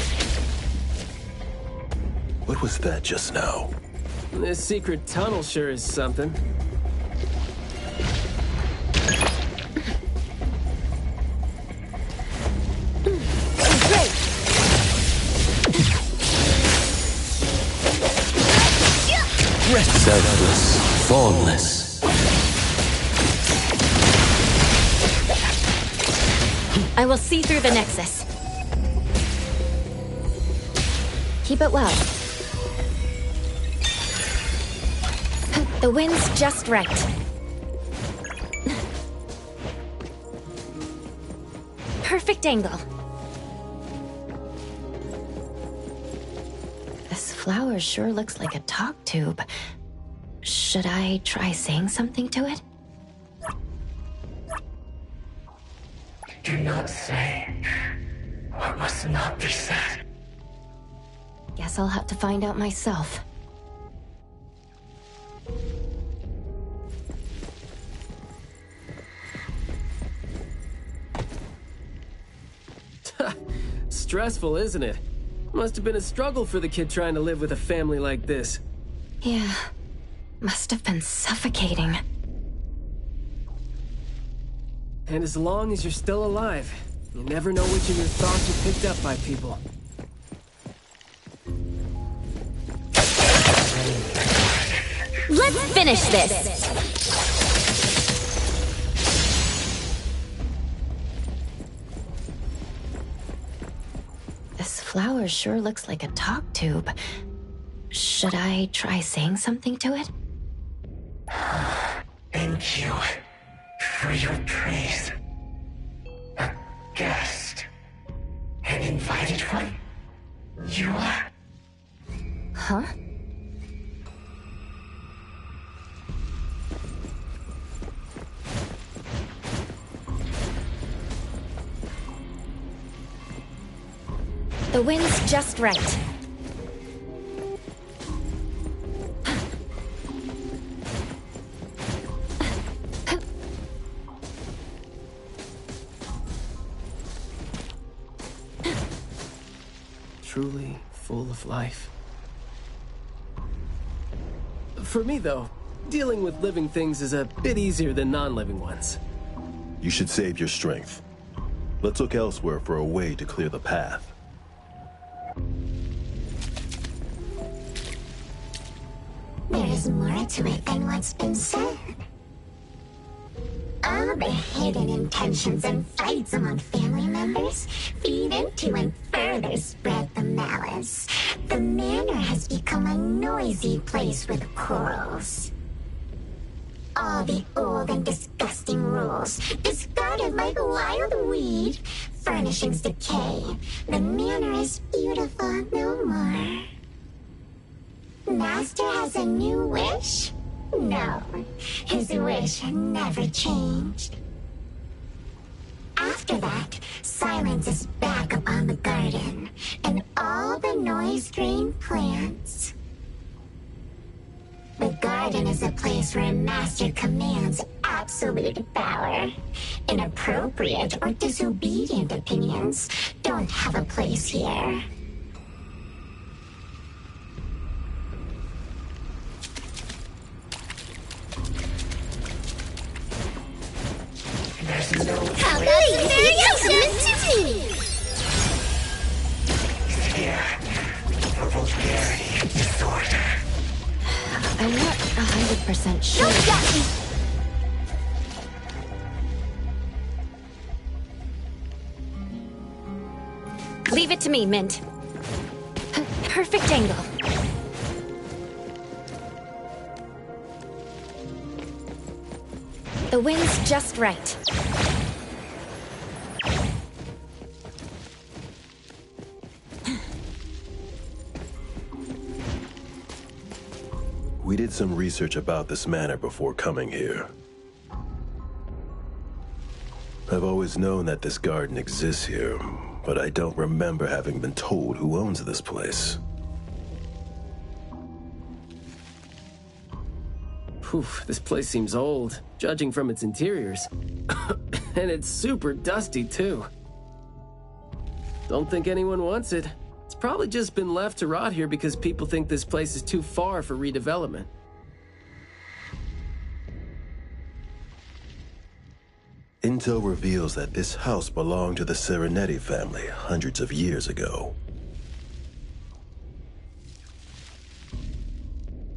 What was that just now? This secret tunnel sure is something. Great! Selfless, formless. I will see through the Nexus. Keep it well. The wind's just right. Perfect angle. This flower sure looks like a talk tube. Should I try saying something to it? Do not say what must not be said. Guess I'll have to find out myself. Stressful, isn't it? Must have been a struggle for the kid trying to live with a family like this. Yeah, must have been suffocating. And as long as you're still alive, you never know which of your thoughts are picked up by people. Let's finish this! This flower sure looks like a talk tube. Should I try saying something to it? Thank you for your praise. A guest. An invited one? You are? Huh? The wind's just right. Truly full of life. For me, though, dealing with living things is a bit easier than non-living ones. You should save your strength. Let's look elsewhere for a way to clear the path. There is more to it than what's been said. All the hidden intentions and fights among family members feed into and further spread the malice. The manor has become a noisy place with quarrels. All the old and disgusting rules, discarded like wild weed. Furnishings decay. The manor is beautiful no more. Master has a new wish? No, his wish never changed. After that, silence is back upon the garden, and all the noise-drained plants. The garden is a place where Master commands absolute power. Inappropriate or disobedient opinions don't have a place here. There's no How about some variation? Here, for vulgarity and disorder. I'm not 100% sure. Don't get me! Leave it to me, Mint. Perfect angle. The wind's just right. We did some research about this manor before coming here. I've always known that this garden exists here, but I don't remember having been told who owns this place. Poof, this place seems old, judging from its interiors. And it's super dusty, too. Don't think anyone wants it. It's probably just been left to rot here because people think this place is too far for redevelopment. Intel reveals that this house belonged to the Serenetti family hundreds of years ago.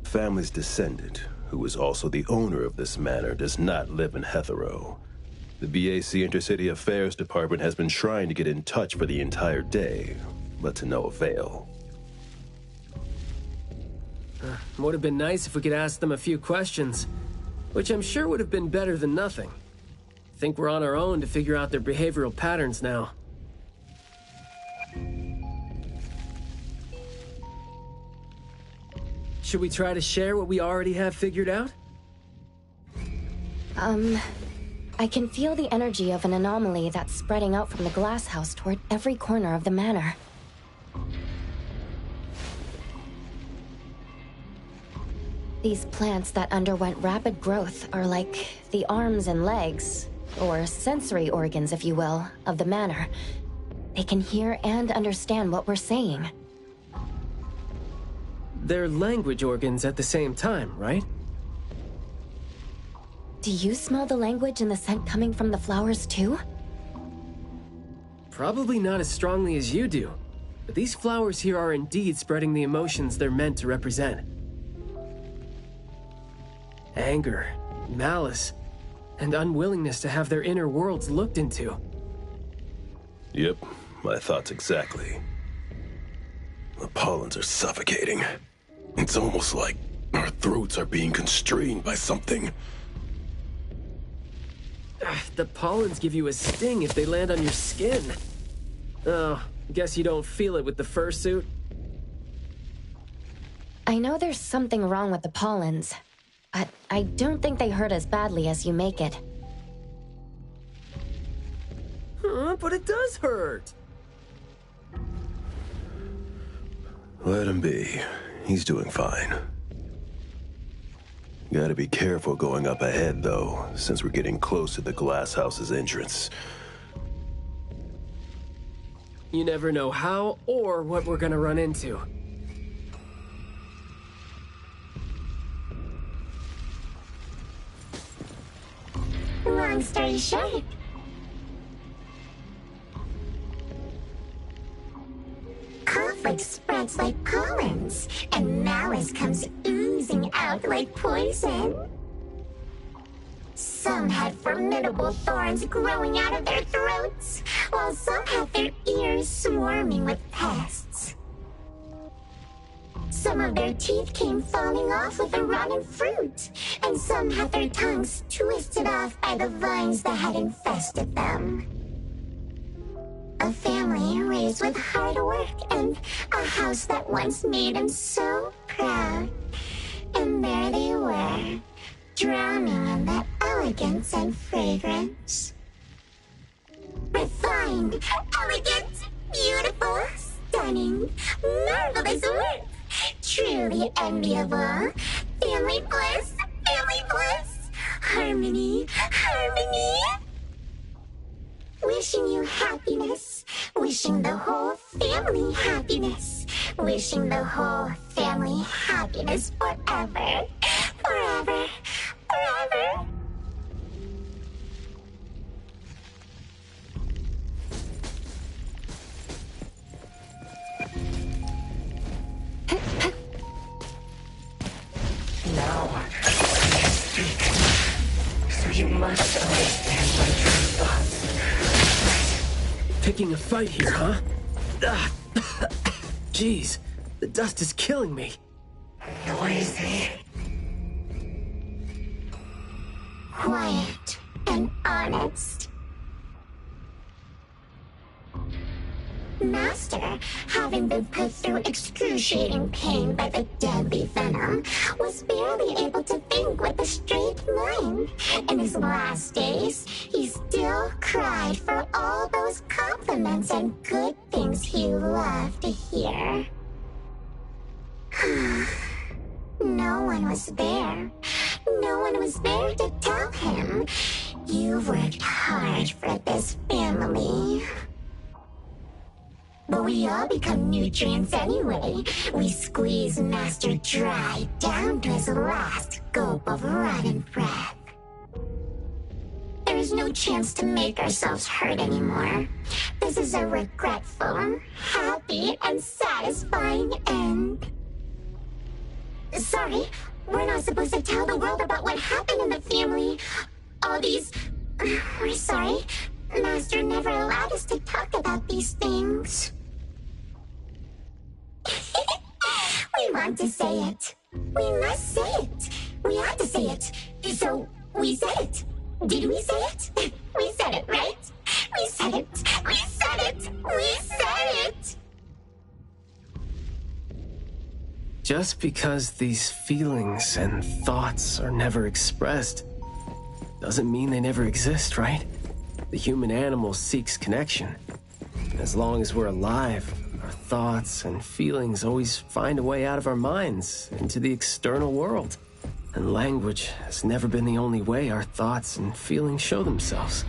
Family's descendant, who is also the owner of this manor, does not live in Heathrow. The BAC Intercity Affairs Department has been trying to get in touch for the entire day, but to no avail. Would have been nice if we could ask them a few questions, which I'm sure would have been better than nothing. I think we're on our own to figure out their behavioral patterns now. Should we try to share what we already have figured out? I can feel the energy of an anomaly that's spreading out from the glass house toward every corner of the manor. These plants that underwent rapid growth are like the arms and legs, or sensory organs, if you will, of the manor. They can hear and understand what we're saying. They're language organs at the same time, right? Do you smell the language and the scent coming from the flowers too? Probably not as strongly as you do, but these flowers here are indeed spreading the emotions they're meant to represent. Anger, malice, and unwillingness to have their inner worlds looked into. Yep, my thoughts exactly. The pollens are suffocating. It's almost like our throats are being constrained by something. The pollens give you a sting if they land on your skin. Oh, guess you don't feel it with the fursuit? I know there's something wrong with the pollens, but I don't think they hurt as badly as you make it. But it does hurt. Let him be. He's doing fine. Gotta be careful going up ahead, though, since we're getting close to the glass house's entrance. You never know how or what we're gonna run into. Long story short, conflict spreads like pollens, and malice comes oozing out like poison. Some had formidable thorns growing out of their throats, while some had their ears swarming with pests. Some of their teeth came falling off with the rotten fruit, and some had their tongues twisted off by the vines that had infested them. A family raised with hard work and a house that once made them so proud. And there they were, drowning in that elegance and fragrance. Refined, elegant, beautiful, stunning, marvelous work. Truly enviable. Family bliss, harmony, harmony. Wishing you happiness, wishing the whole family happiness, wishing the whole family happiness forever, forever, forever. Now, I speak, so you must understand my true thoughts. Picking a fight here, huh? Jeez, the dust is killing me. Noisy. Quiet and honest. Master, having been put through excruciating pain by the deadly venom, was barely able to think with a straight mind. In his last days, he still cried for all those compliments and good things he loved to hear. No one was there. No one was there to tell him, "You've worked hard for this family." But we all become nutrients anyway. We squeeze Master dry down to his last gulp of rotten breath. There is no chance to make ourselves hurt anymore. This is a regretful, happy, and satisfying end. Sorry, we're not supposed to tell the world about what happened in the family. All these... We're sorry. Master never allowed us to talk about these things. We want to say it. We must say it. We had to say it. So, we said it. Did we say it? We said it, right? We said it. We said it. We said it. Just because these feelings and thoughts are never expressed doesn't mean they never exist, right? The human animal seeks connection. As long as we're alive, our thoughts and feelings always find a way out of our minds into the external world. And language has never been the only way our thoughts and feelings show themselves.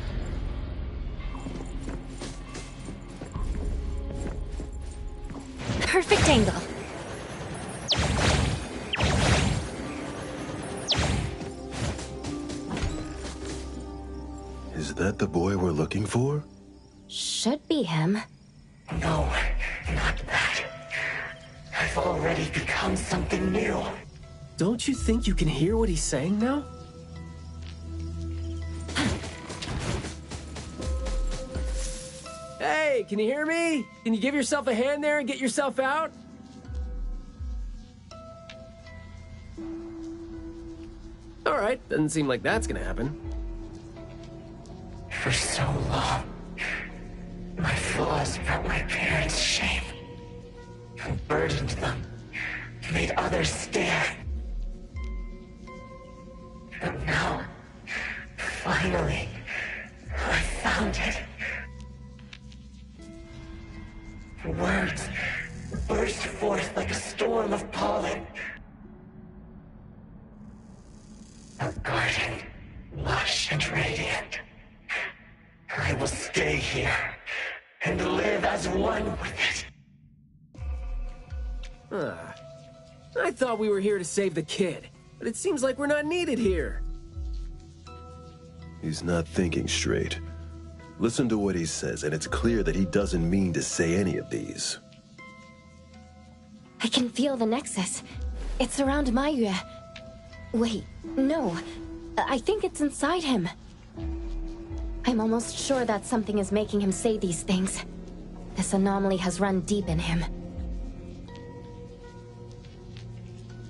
Perfect angle. that the boy we're looking for? Should be him. No, not that. I've already become something new. Don't you think you can hear what he's saying now? Hey, can you hear me? Can you give yourself a hand there and get yourself out? Alright, doesn't seem like that's gonna happen. For so long, my flaws brought my parents shame. And burdened them, made others stare. But now, finally, I found it. Words burst forth like a storm of pollen. A garden, lush and radiant. I will stay here and live as one with it. I thought we were here to save the kid, but it seems like we're not needed here. He's not thinking straight. Listen to what he says, and it's clear that he doesn't mean to say any of these. I can feel the nexus. It's around Maiyue. Wait, no. I think it's inside him. I'm almost sure that something is making him say these things. This anomaly has run deep in him.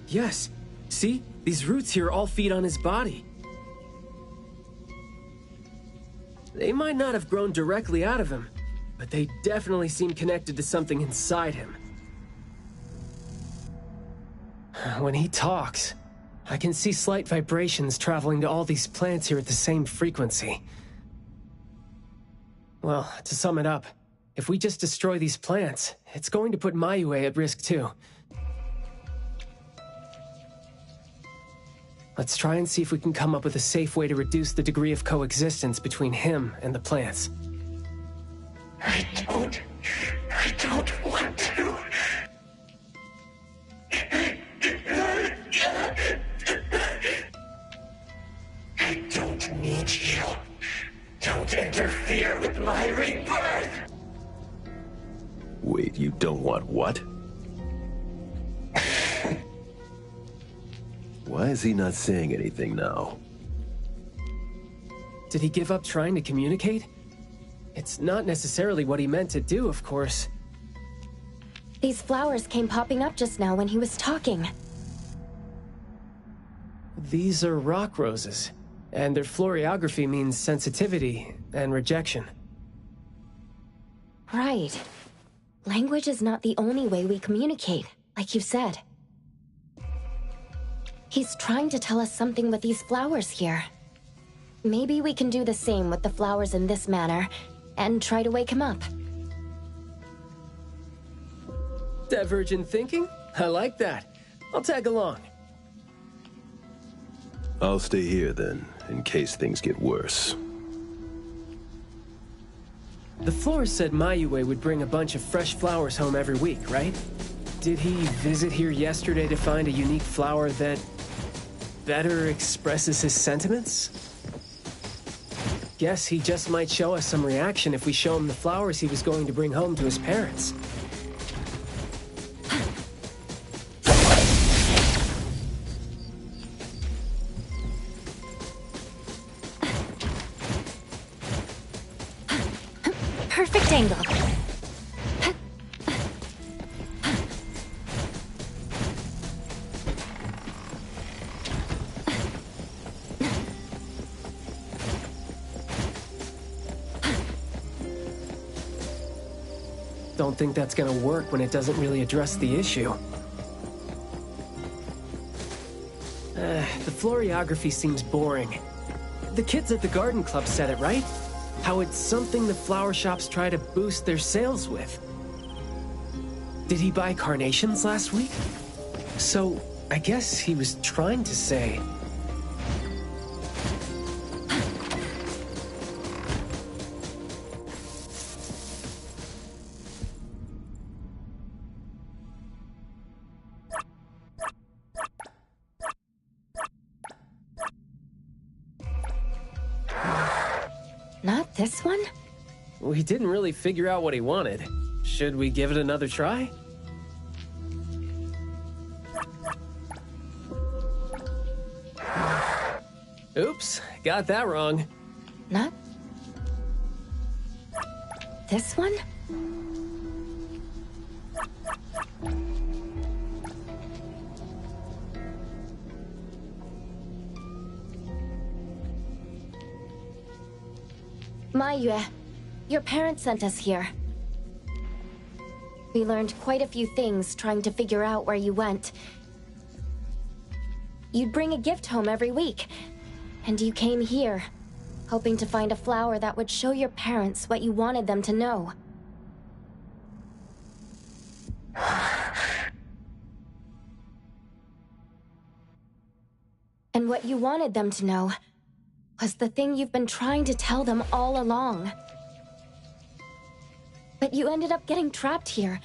Yes. See? These roots here all feed on his body. They might not have grown directly out of him, but they definitely seem connected to something inside him. When he talks, I can see slight vibrations traveling to all these plants here at the same frequency. Well, to sum it up, if we just destroy these plants, it's going to put Maiyue at risk too. Let's try and see if we can come up with a safe way to reduce the degree of coexistence between him and the plants. I don't want to. I don't need you. Don't interfere with my rebirth. Wait, you don't want what? Why is he not saying anything now? Did he give up trying to communicate? It's not necessarily what he meant to do, of course. These flowers came popping up just now when he was talking. These are rock roses, and their florography means sensitivity and rejection. Right. Language is not the only way we communicate, like you said. He's trying to tell us something with these flowers here. Maybe we can do the same with the flowers in this manner, and try to wake him up. Divergent thinking? I like that. I'll tag along. I'll stay here then, in case things get worse. The florist said Maiyue would bring a bunch of fresh flowers home every week, right? Did he visit here yesterday to find a unique flower that better expresses his sentiments? Guess he just might show us some reaction if we show him the flowers he was going to bring home to his parents. Perfect angle. Don't think that's gonna work when it doesn't really address the issue. The florography seems boring. The kids at the garden club said it, right? How it's something the flower shops try to boost their sales with. Did he buy carnations last week? So, I guess he was trying to say... This one? We didn't really figure out what he wanted. Should we give it another try? Oops, got that wrong. Not this one? Maiyue, your parents sent us here. We learned quite a few things trying to figure out where you went. You'd bring a gift home every week, and you came here, hoping to find a flower that would show your parents what you wanted them to know. And what you wanted them to know was the thing you've been trying to tell them all along. But you ended up getting trapped here,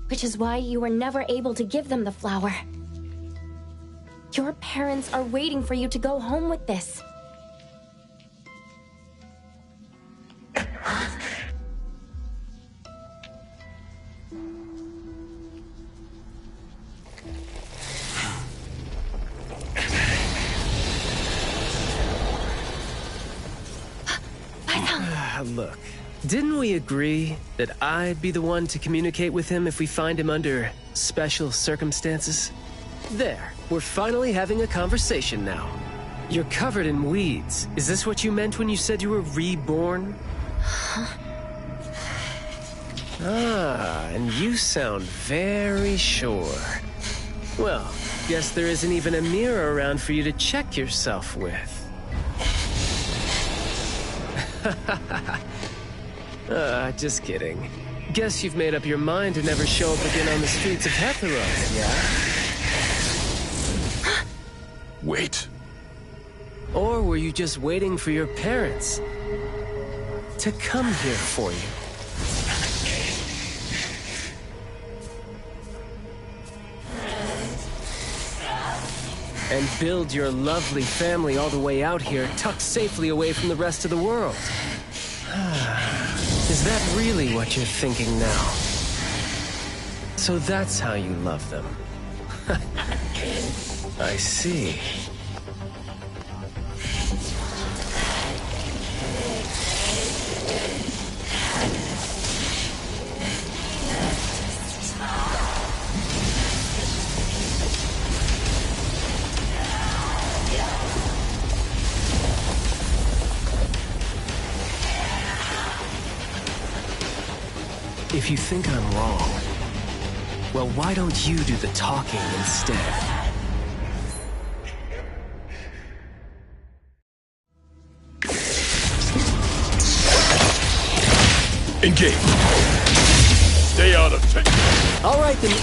which is why you were never able to give them the flower. Your parents are waiting for you to go home with this. Look, didn't we agree that I'd be the one to communicate with him if we find him under special circumstances? There, we're finally having a conversation now. You're covered in weeds. Is this what you meant when you said you were reborn? Ah, and you sound very sure. Well, guess there isn't even a mirror around for you to check yourself with. Just kidding. Guess you've made up your mind to never show up again on the streets of Hetheros, yeah? Wait. Or were you just waiting for your parents to come here for you? And build your lovely family all the way out here, tucked safely away from the rest of the world. Is that really what you're thinking now? So that's how you love them. I see. If you think I'm wrong, well, why don't you do the talking instead? Engage. Stay out of sight. All right, then.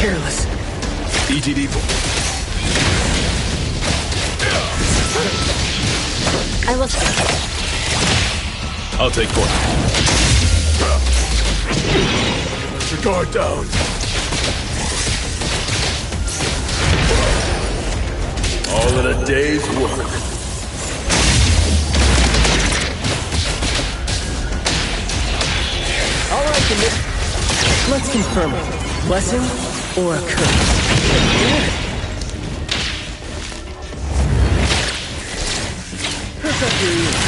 Careless. ETD. I will. I'll take point. Let your guard down. All in a day's work. All right, then. Let's confirm it. Blessing or a curse? Perk up your ears.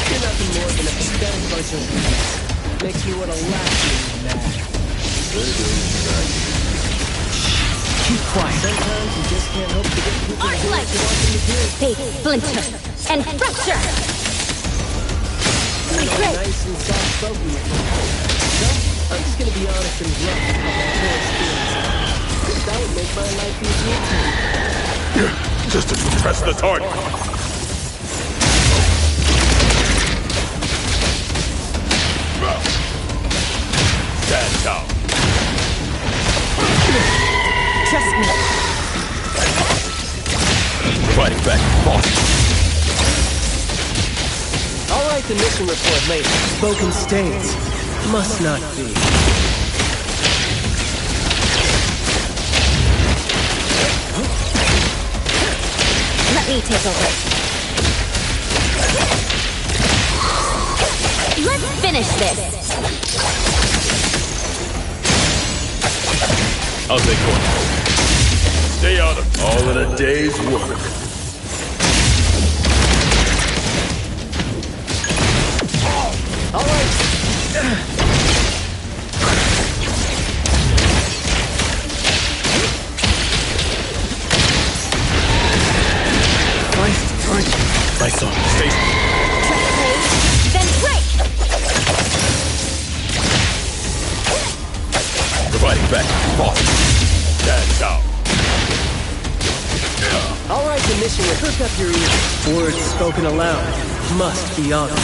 You're nothing more than a pathetic bunch of weeds. Makes me want to laugh at you mad. Keep quiet. Sometimes you just can't hope to get people to do what you want them to do. Fate, splinter, and fracture! Great! Nice and soft-spoken. So, I'm just gonna be honest and blunt about my whole experience. That would make my life easier too. Systems, press the target. Stand down. Trust me. Fighting back. I'll write the mission report later. Spoken states. Must not be. Let me take over. Let's finish this. I'll take one. Stay out of all in a day's work. All right. Nice on. Stay. Then break! Providing back. Boss. Stand down. I'll write the mission with hook up your ears. Words spoken aloud must be honored.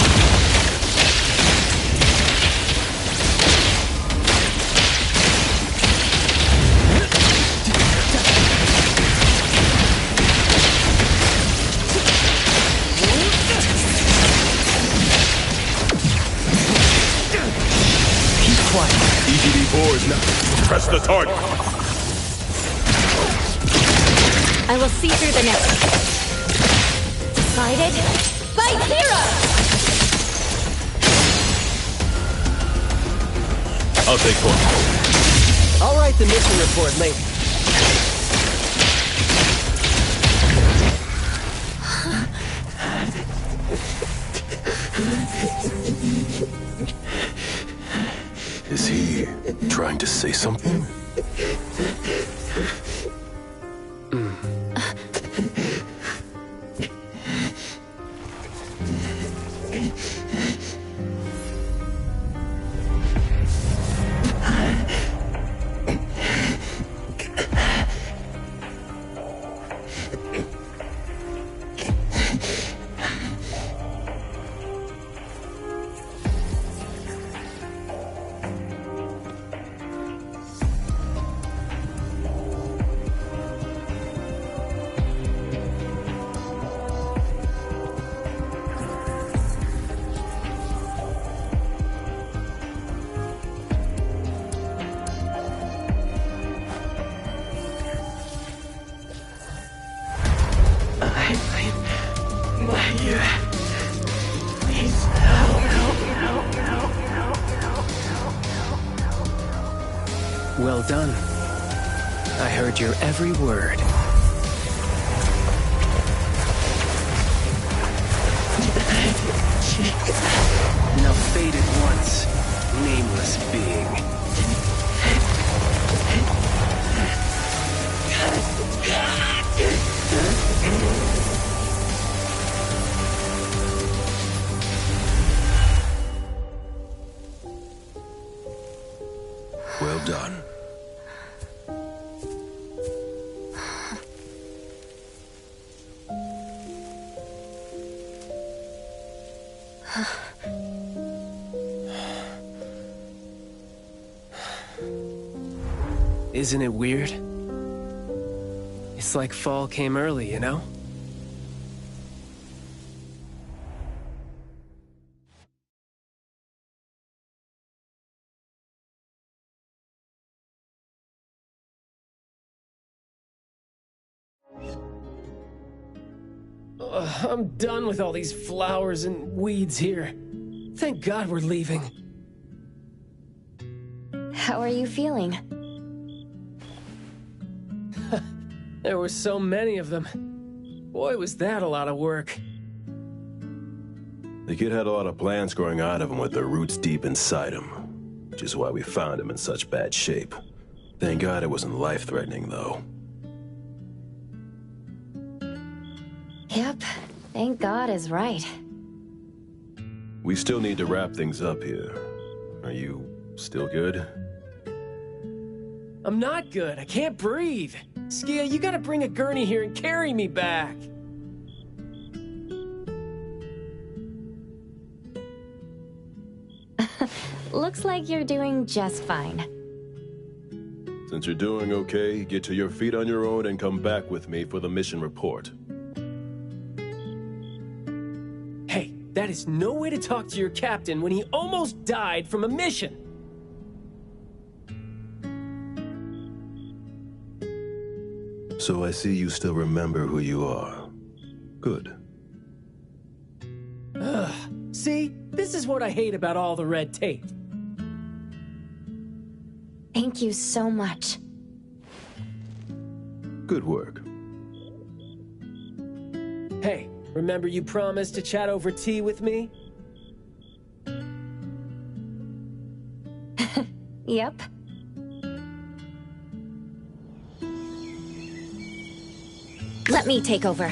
EGD-4 is now. Press the target. I will see through the net. Decided by Hero! I'll take point. I'll write the mission report later. Is he trying to say something? Well done. I heard your every word. Now fade at once, nameless being. Well done. Isn't it weird? It's like fall came early, you know? I'm done with all these flowers and weeds here. Thank God we're leaving. How are you feeling? There were so many of them. Boy, was that a lot of work. The kid had a lot of plants growing out of him with their roots deep inside him, which is why we found him in such bad shape. Thank God it wasn't life-threatening, though. Yep, thank God is right. We still need to wrap things up here. Are you still good? I'm not good. I can't breathe. Skia, you gotta bring a gurney here and carry me back. Looks like you're doing just fine. Since you're doing okay, get to your feet on your own and come back with me for the mission report. Hey, that is no way to talk to your captain when he almost died from a mission. So I see you still remember who you are. Good. Ugh. See? This is what I hate about all the red tape. Thank you so much. Good work. Hey, remember you promised to chat over tea with me? Yep. Let me take over.